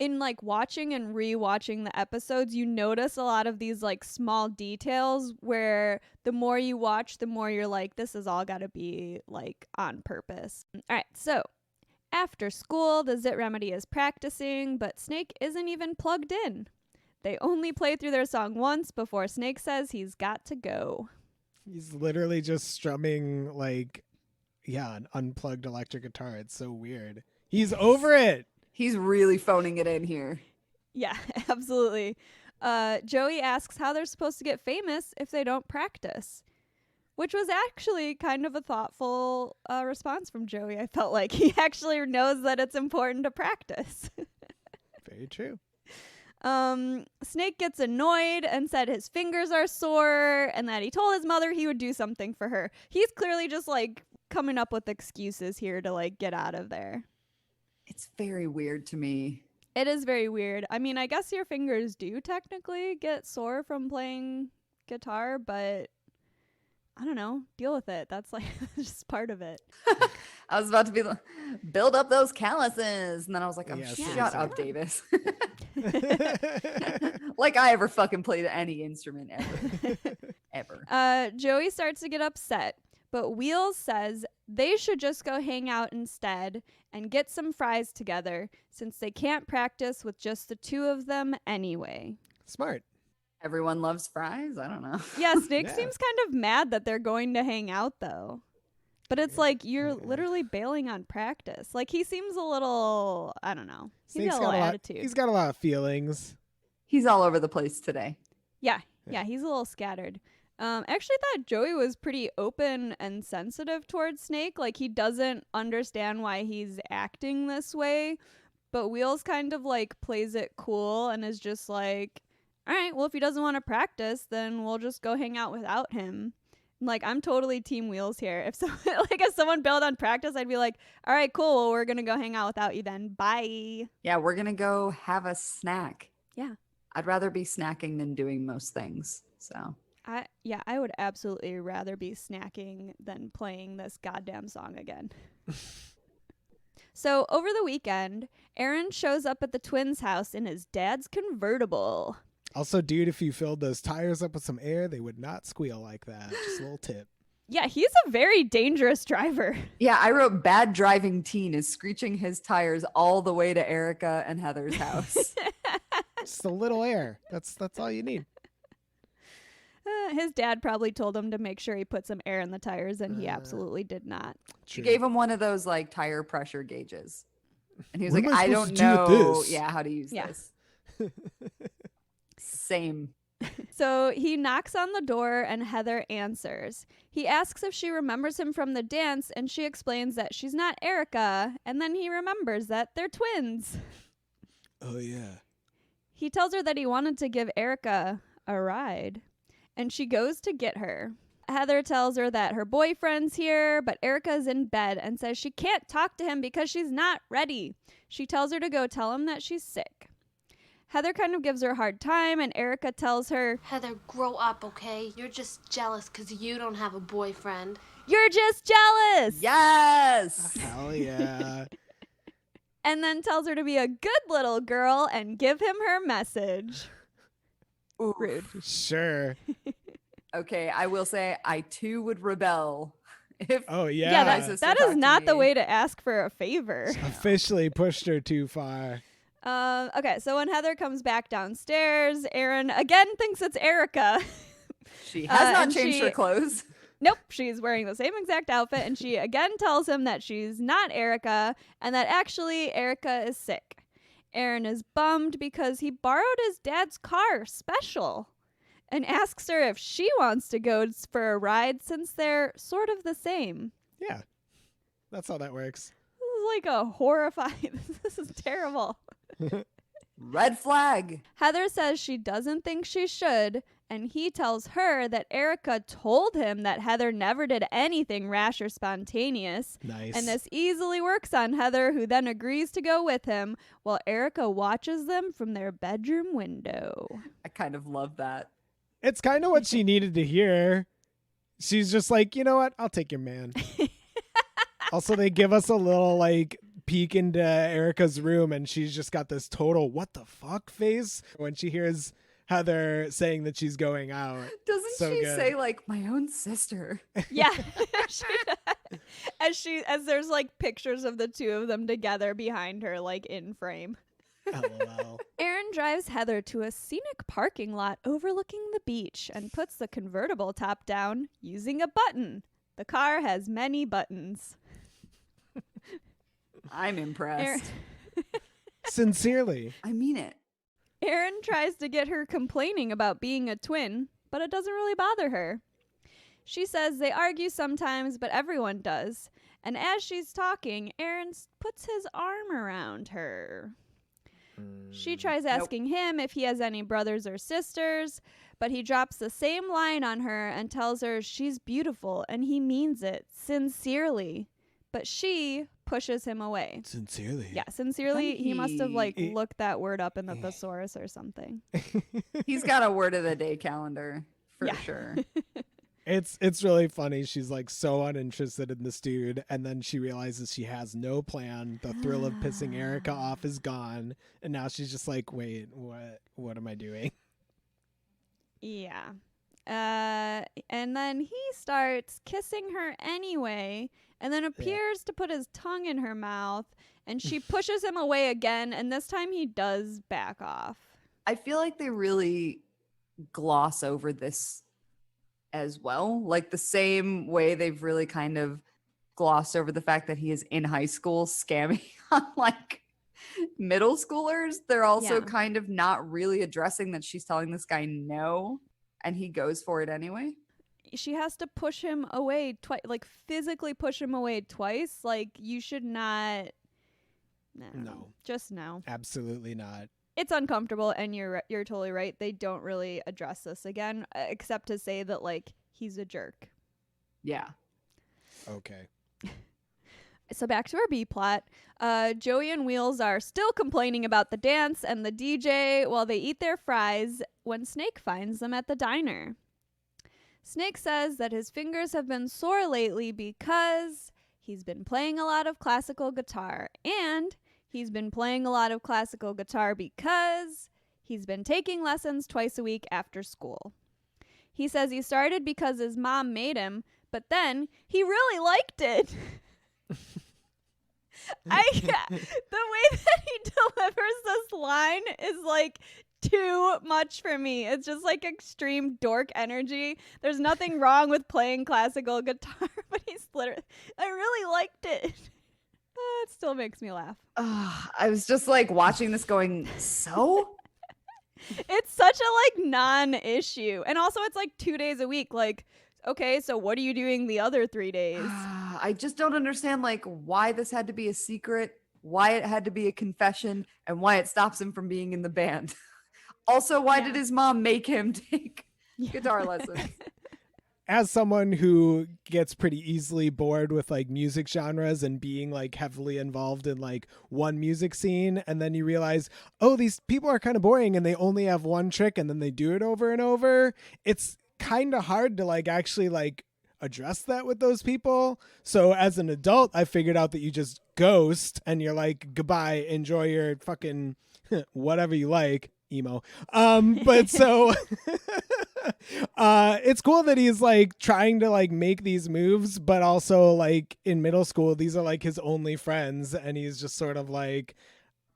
in like watching and rewatching the episodes, you notice a lot of these like small details where the more you watch, the more you're like, this has all got to be like on purpose. All right. So after school, the Zit Remedy is practicing, but Snake isn't even plugged in. They only play through their song once before Snake says he's got to go. He's literally just strumming like, an unplugged electric guitar. It's so weird. He's over it. He's really phoning it in here. Yeah, absolutely. Joey asks how they're supposed to get famous if they don't practice, which was actually kind of a thoughtful response from Joey. I felt like he actually knows that it's important to practice. Very true. Snake gets annoyed and said his fingers are sore and that he told his mother he would do something for her. He's clearly just like coming up with excuses here to like get out of there. It's very weird to me. It is very weird. I mean, I guess your fingers do technically get sore from playing guitar, but I don't know. Deal with it. That's like just part of it. I was about to be like, build up those calluses. And then I was like, oh, Yeah, shut seriously. up, Davis. Like I ever fucking played any instrument ever. Ever. Joey starts to get upset, but Wheels says they should just go hang out instead and get some fries together since they can't practice with just the two of them anyway. Smart. Everyone loves fries? I don't know. Yeah, Snake Yeah. seems kind of mad that they're going to hang out though. But it's like you're literally bailing on practice. Like he seems a little, I don't know. He's Snake's got a little lot, attitude. he's got a lot of feelings. He's all over the place today. Yeah, he's a little scattered. Actually thought Joey was pretty open and sensitive towards Snake. Like he doesn't understand why he's acting this way, but Wheels kind of like plays it cool and is just like, all right, well if he doesn't want to practice, then we'll just go hang out without him. Like I'm totally team Wheels here. If someone bailed on practice, I'd be like, all right, cool. Well, we're gonna go hang out without you then. Bye. Yeah, we're going to go have a snack. Yeah. I'd rather be snacking than doing most things. So I would absolutely rather be snacking than playing this goddamn song again. So over the weekend, Aaron shows up at the twins' house in his dad's convertible. Also, dude, if you filled those tires up with some air, they would not squeal like that. Just a little tip. Yeah, he's a very dangerous driver. yeah, I wrote bad driving teen is screeching his tires all the way to Erika and Heather's house. Just a little air. That's all you need. His dad probably told him to make sure he put some air in the tires, and he absolutely did not. She True. gave him one of those like tire pressure gauges. And he was What like, am I I supposed don't to do with know this? how to use Yeah. this. Same. So he knocks on the door and Heather answers. He asks if she remembers him from the dance, and she explains that she's not Erika, and then he remembers that they're twins. Oh, yeah. He tells her that he wanted to give Erika a ride, and she goes to get her. Heather tells her that her boyfriend's here, but Erika's in bed and says she can't talk to him because she's not ready. She tells her to go tell him that she's sick. Heather kind of gives her a hard time, and Erika tells her, Heather, grow up, okay? You're just jealous because you don't have a boyfriend. "You're just jealous!" Yes. Hell yeah. And then tells her to be a good little girl and give him her message. Ooh. Rude. Sure. Okay, I will say I too would rebel if Oh yeah. Yeah, my sister that talked is to not the me. way to ask for a favor. Officially pushed her too far. Okay, so when Heather comes back downstairs, Erin again thinks it's Erika. She has not and changed her clothes. Nope, she's wearing the same exact outfit, and she again tells him that she's not Erika, and that actually Erika is sick. Erin is bummed because he borrowed his dad's car special, and asks her if she wants to go for a ride since they're sort of the same. Yeah. That's how that works. This is like a horrifying, this is terrible. Red flag. Heather says she doesn't think she should, and he tells her that Erika told him that Heather never did anything rash or spontaneous. Nice. And this easily works on Heather, who then agrees to go with him while Erika watches them from their bedroom window. I kind of love that. It's kind of what she needed to hear. She's just like, you know what? I'll take your man. Also, they give us a little like peek into Erika's room, and she's just got this total what the fuck face when she hears Heather saying that she's going out. Doesn't So she good. say like my own sister? Yeah. as there's like pictures of the two of them together behind her, like in frame. LOL. Erin drives Heather to a scenic parking lot overlooking the beach and puts the convertible top down using a button. The car has many buttons. I'm impressed. Sincerely. I mean it. Erin tries to get her complaining about being a twin, but it doesn't really bother her. She says they argue sometimes, but everyone does. And as she's talking, Erin puts his arm around her. She tries asking him if he has any brothers or sisters, but he drops the same line on her and tells her she's beautiful, and he means it sincerely. But she pushes him away. Sincerely. Yeah, sincerely. He must have like Honey. looked that word up in the thesaurus or something. He's got a word of the day calendar for Yeah. sure. It's really funny. She's like so uninterested in this dude, and then she realizes she has no plan. The thrill of pissing Erika off is gone, and now she's just like, wait, what am I doing? Yeah. And then he starts kissing her anyway, and then appears to put his tongue in her mouth, and she pushes him away again, and this time he does back off. I feel like they really gloss over this as well. Like the same way they've really kind of glossed over the fact that he is in high school scamming on like middle schoolers. They're also Yeah. kind of not really addressing that she's telling this guy no, and he goes for it anyway. She has to push him away twice, like physically push him away twice. Like you should not. No. Just no. Absolutely not. It's uncomfortable, and you're totally right. They don't really address this again, except to say that like he's a jerk. Yeah. Okay. So back to our B plot. Joey and Wheels are still complaining about the dance and the DJ while they eat their fries when Snake finds them at the diner. Snake says that his fingers have been sore lately because he's been playing a lot of classical guitar, and he's been playing a lot of classical guitar because he's been taking lessons twice a week after school. He says he started because his mom made him, but then he really liked it. The way that he delivers this line is like too much for me. It's just like extreme dork energy. There's nothing wrong with playing classical guitar, but he's literally, I really liked it. It still makes me laugh. I was just like watching this going, so? It's such a like non-issue. And also it's like 2 days a week. Like, okay, so what are you doing the other 3 days? I just don't understand like why this had to be a secret, why it had to be a confession, and why it stops him from being in the band. Also, why did his mom make him take guitar lessons? as someone who gets pretty easily bored with like music genres and being like heavily involved in like one music scene, and then you realize, oh, these people are kind of boring and they only have one trick and then they do it over and over, it's kind of hard to like actually like address that with those people. So as an adult, I figured out that you just ghost and you're like, goodbye, enjoy your fucking whatever you like, emo. But so it's cool that he's like trying to like make these moves, but also like in middle school, these are like his only friends, and he's just sort of like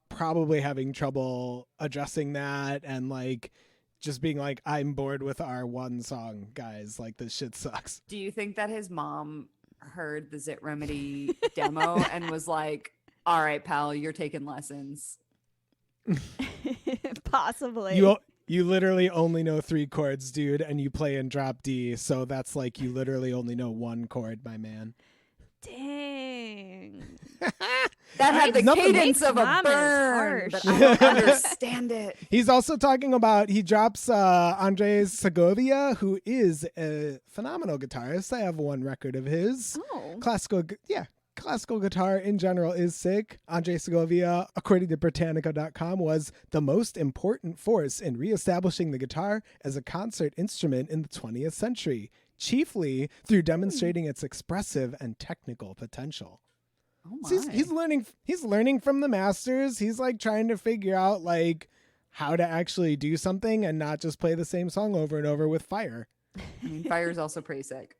probably having trouble addressing that and like just being like, I'm bored with our one song, guys. Like, this shit sucks. Do you think that his mom heard the Zit Remedy demo and was like, all right, pal, you're taking lessons? Possibly. You literally only know 3 chords, dude, and you play in drop D. So that's like you literally only know 1 chord, my man. Dang. That had the cadence of a Mom is burn, harsh. but I don't understand it. He's also talking about, he drops Andres Segovia, who is a phenomenal guitarist. I have 1 record of his. Oh. Classical guitar in general is sick. Andres Segovia, according to Britannica.com, was the most important force in reestablishing the guitar as a concert instrument in the 20th century, chiefly through demonstrating its expressive and technical potential. Oh my. So he's learning from the masters. He's like trying to figure out like how to actually do something and not just play the same song over and over with fire. I mean, fire's also pretty sick.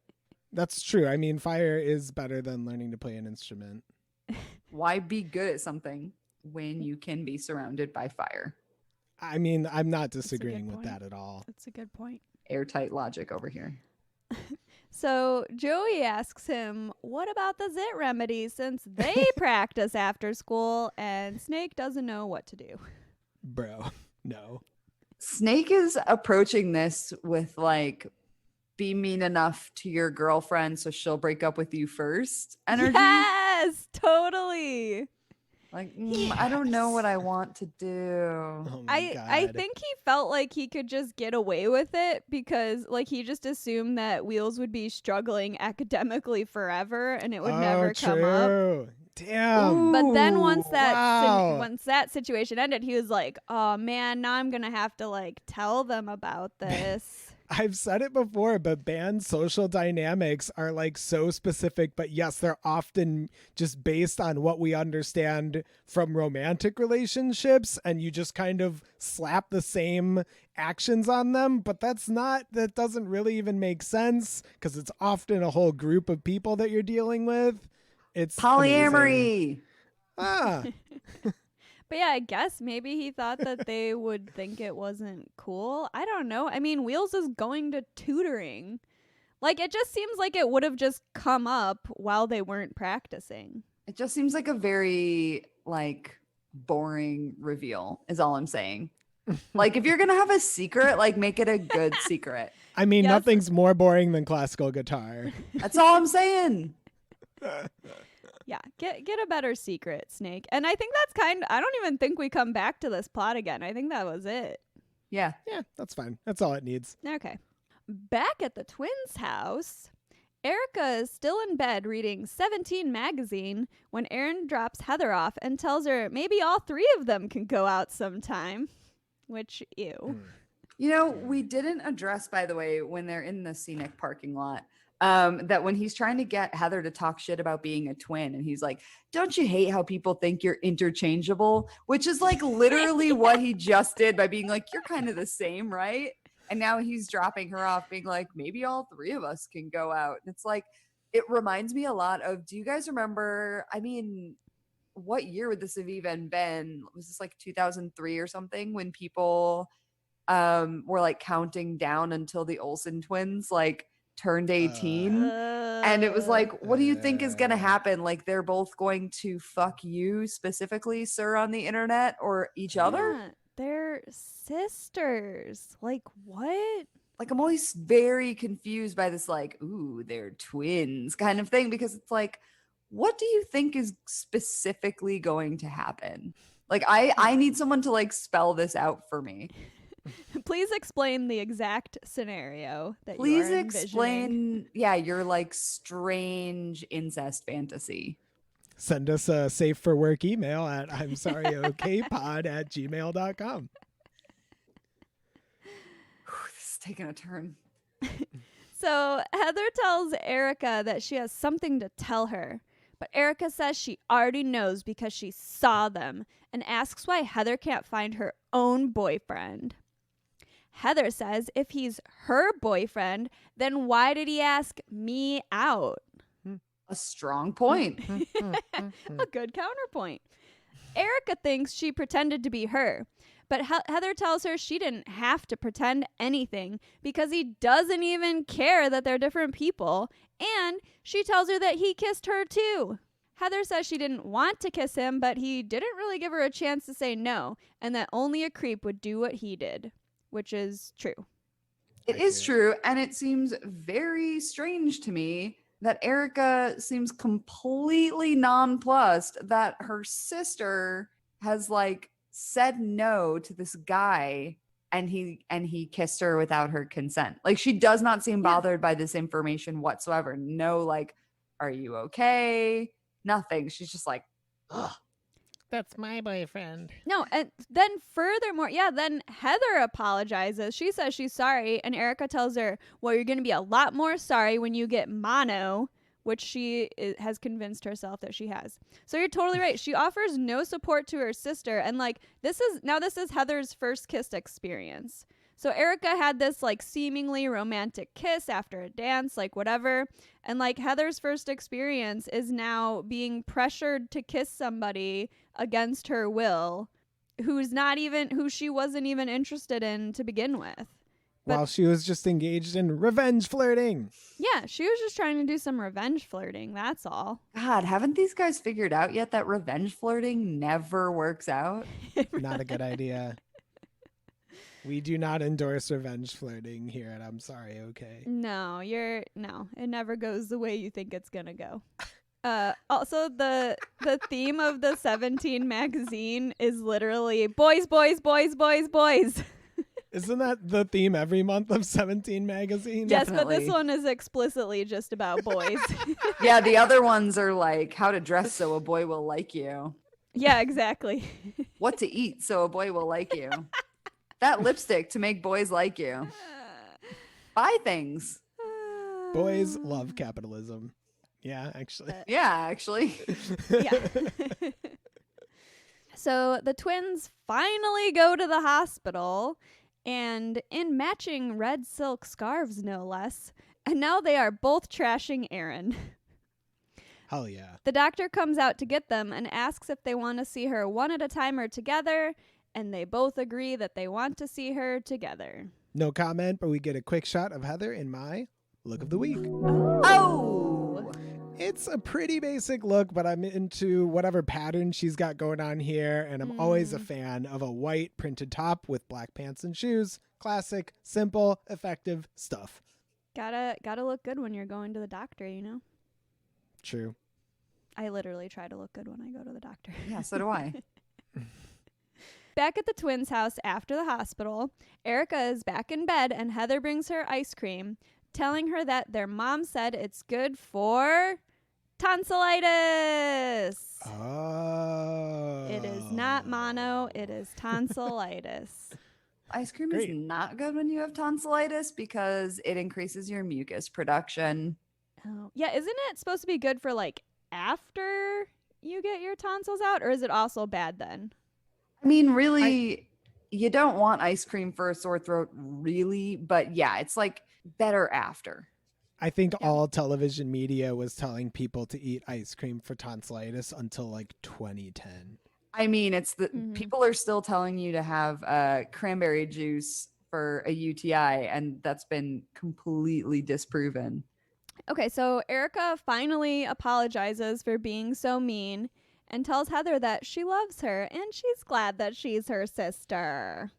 That's true. I mean, fire is better than learning to play an instrument. Why be good at something when you can be surrounded by fire? I mean, I'm not That's a good disagreeing with point. that at all. That's a good point. Airtight logic over here. So Joey asks him, what about the Zit Remedy, since they practice after school and Snake doesn't know what to do? Bro, no. Snake is approaching this with like, be mean enough to your girlfriend so she'll break up with you first energy. Yes, totally. Like, I don't know what I want to do. Oh my God. I think he felt like he could just get away with it because like he just assumed that Wheels would be struggling academically forever and it would never come up. Damn. But then once Ooh, that situation ended, he was like, "Oh man, now I'm gonna have to like tell them about this." I've said it before, but band social dynamics are like so specific, but yes, they're often just based on what we understand from romantic relationships, and you just kind of slap the same actions on them, but that doesn't really even make sense because it's often a whole group of people that you're dealing with. It's Polyamory. amazing. But yeah, I guess maybe he thought that they would think it wasn't cool. I don't know. I mean, Wheels is going to tutoring. Like, it just seems like it would have just come up while they weren't practicing. It just seems like a very like boring reveal is all I'm saying. Like, if you're gonna have a secret, like make it a good secret. I mean, Yes. nothing's more boring than classical guitar. That's all I'm saying. Yeah, get a better secret, Snake. And I think that's I don't even think we come back to this plot again. I think that was it. Yeah. Yeah, that's fine. That's all it needs. Okay. Back at the twins' house, Erika is still in bed reading 17 magazine when Erin drops Heather off and tells her maybe all 3 of them can go out sometime. Which, ew. You know, we didn't address, by the way, when they're in the scenic parking lot, that when he's trying to get Heather to talk shit about being a twin, and he's like, don't you hate how people think you're interchangeable? Which is like literally what he just did by being like, you're kind of the same, right? And now he's dropping her off being like, maybe all 3 of us can go out. And it's like, it reminds me a lot of, do you guys remember, I mean, what year would this have even been? Was this like 2003 or something when people were like counting down until the Olsen twins like turned 18? And it was like, what do you think is going to happen? Like, they're both going to fuck you specifically, sir, on the internet, or each other? Yeah, they're sisters. Like, what? Like, I'm always very confused by this, like, ooh, they're twins kind of thing, because it's like, what do you think is specifically going to happen? Like, I need someone to like spell this out for me. Please explain the exact scenario that you Please are envisioning. explain, yeah, your like strange incest fantasy. Send us a safe for work email at I'm sorry, okpod@gmail.com. This is taking a turn. So Heather tells Erika that she has something to tell her, but Erika says she already knows because she saw them and asks why Heather can't find her own boyfriend. Heather says if he's her boyfriend, then why did he ask me out? A strong point. A good counterpoint. Erika thinks she pretended to be her, but Heather tells her she didn't have to pretend anything because he doesn't even care that they're different people, and she tells her that he kissed her too. Heather says she didn't want to kiss him, but he didn't really give her a chance to say no, and that only a creep would do what he did, which is true. It is true, and it seems very strange to me that Erika seems completely nonplussed that her sister has like said no to this guy and he kissed her without her consent. Like she does not seem bothered by this information whatsoever. No, like, are you okay? Nothing. She's just like, ugh. That's my boyfriend. No, and then furthermore, then Heather apologizes. She says she's sorry, and Erika tells her, well, you're going to be a lot more sorry when you get mono, which she has convinced herself that she has. So you're totally right. She offers no support to her sister, and like this is Heather's first kiss experience. So Erika had this like seemingly romantic kiss after a dance, like whatever. And like Heather's first experience is now being pressured to kiss somebody against her will who she wasn't even interested in to begin with. While she was just engaged in revenge flirting. Yeah, she was just trying to do some revenge flirting. That's all. God, haven't these guys figured out yet that revenge flirting never works out? Not a good idea. We do not endorse revenge flirting here at I'm Sorry, okay? No, it never goes the way you think it's gonna go. Also, the theme of the 17 magazine is literally boys, boys, boys, boys, boys. Isn't that the theme every month of 17 magazine? Yes, but this one is explicitly just about boys. Yeah, the other ones are like how to dress so a boy will like you. Yeah, exactly. What to eat so a boy will like you. That lipstick to make boys like you. Buy things. Boys love capitalism. Yeah, actually. Yeah. Yeah. So the twins finally go to the hospital, and in matching red silk scarves, no less. And now they are both trashing Erin. Hell yeah. The doctor comes out to get them and asks if they want to see her one at a time or together, and they both agree that they want to see her together. No comment, but we get a quick shot of Heather in my look of the week. Oh! It's a pretty basic look, but I'm into whatever pattern she's got going on here, and I'm always a fan of a white printed top with black pants and shoes. Classic, simple, effective stuff. Gotta look good when you're going to the doctor, you know? True. I literally try to look good when I go to the doctor. Yeah, so do I. Back at the twins' house after the hospital, Erika is back in bed and Heather brings her ice cream, telling her that their mom said it's good for tonsillitis. Oh. It is not mono, it is tonsillitis. Ice cream Great. is not good when you have tonsillitis because it increases your mucus production. Oh, yeah, isn't it supposed to be good for like after you get your tonsils out, or is it also bad then? I mean, really, you don't want ice cream for a sore throat, really, but yeah, it's like better after. I think all television media was telling people to eat ice cream for tonsillitis until like 2010. I mean, it's the people are still telling you to have cranberry juice for a UTI, and that's been completely disproven. Okay, so Erika finally apologizes for being so mean and tells Heather that she loves her and she's glad that she's her sister.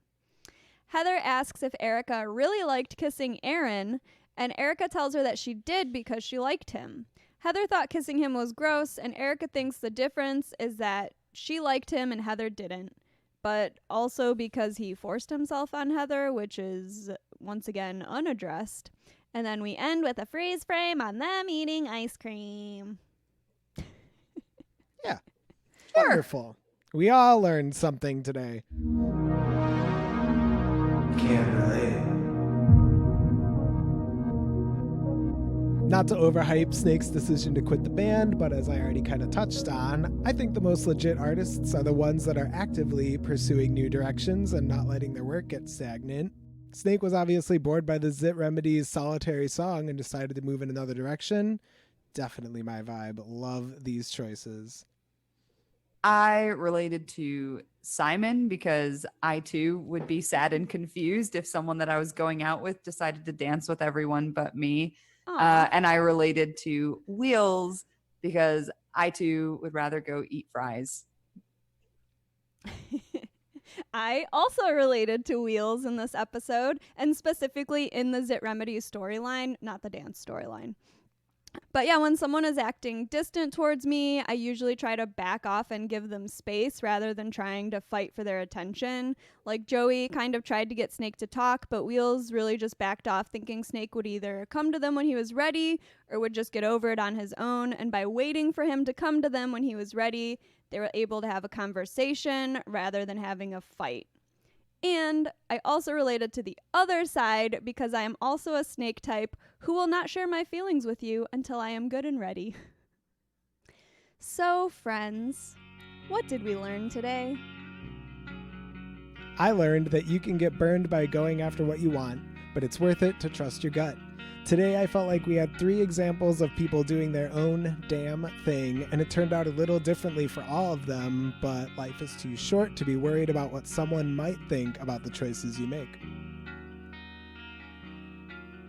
Heather asks if Erika really liked kissing Erin, and Erika tells her that she did because she liked him. Heather thought kissing him was gross, and Erika thinks the difference is that she liked him and Heather didn't. but also because he forced himself on Heather, which is once again unaddressed. And then we end with a freeze frame on them eating ice cream. Yeah. Sure. Wonderful. We all learned something today. Can't relate. Not to overhype Snake's decision to quit the band, but as I already kind of touched on, I think the most legit artists are the ones that are actively pursuing new directions and not letting their work get stagnant. Snake was obviously bored by the Zit Remedy's Solitary Song and decided to move in another direction. Definitely my vibe. Love these choices. I related to Simon because I too would be sad and confused if someone that I was going out with decided to dance with everyone but me. And I related to Wheels because I too would rather go eat fries. I also related to Wheels in this episode, and specifically in the Zit Remedy storyline, not the dance storyline. But yeah, when someone is acting distant towards me, I usually try to back off and give them space rather than trying to fight for their attention. Like Joey kind of tried to get Snake to talk, but Wheels really just backed off, thinking Snake would either come to them when he was ready or would just get over it on his own. And by waiting for him to come to them when he was ready, they were able to have a conversation rather than having a fight. And I also related to the other side because I am also a Snake type who will not share my feelings with you until I am good and ready. So, friends, what did we learn today? I learned that you can get burned by going after what you want, but it's worth it to trust your gut. Today I felt like we had 3 examples of people doing their own damn thing, and it turned out a little differently for all of them, but life is too short to be worried about what someone might think about the choices you make.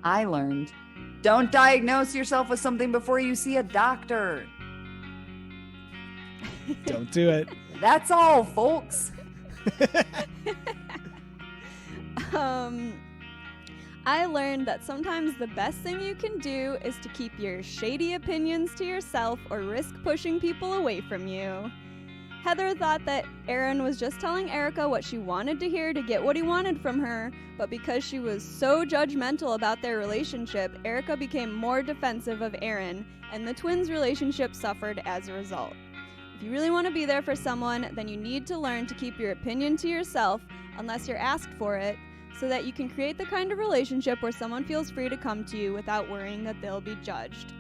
I learned, don't diagnose yourself with something before you see a doctor. Don't do it. That's all, folks. I learned that sometimes the best thing you can do is to keep your shady opinions to yourself or risk pushing people away from you. Heather thought that Aaron was just telling Erika what she wanted to hear to get what he wanted from her, but because she was so judgmental about their relationship, Erika became more defensive of Aaron, and the twins' relationship suffered as a result. If you really want to be there for someone, then you need to learn to keep your opinion to yourself unless you're asked for it, so that you can create the kind of relationship where someone feels free to come to you without worrying that they'll be judged.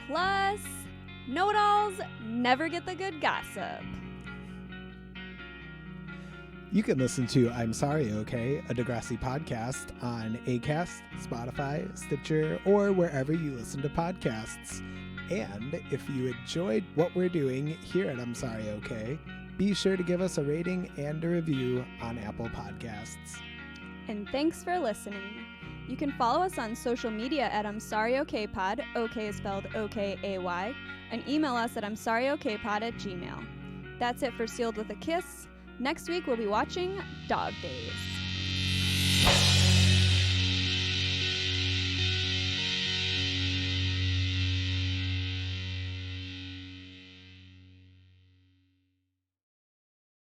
Plus, know-it-alls never get the good gossip. You can listen to I'm Sorry, Okay, a Degrassi podcast on Acast, Spotify, Stitcher, or wherever you listen to podcasts. And if you enjoyed what we're doing here at I'm Sorry, Okay, be sure to give us a rating and a review on Apple Podcasts. And thanks for listening. You can follow us on social media at I'm Sorry Okay Pod, OK is spelled O-K-A-Y, and email us at I'mSorryOKPod@gmail.com. That's it for Sealed with a Kiss. Next week we'll be watching Dog Days.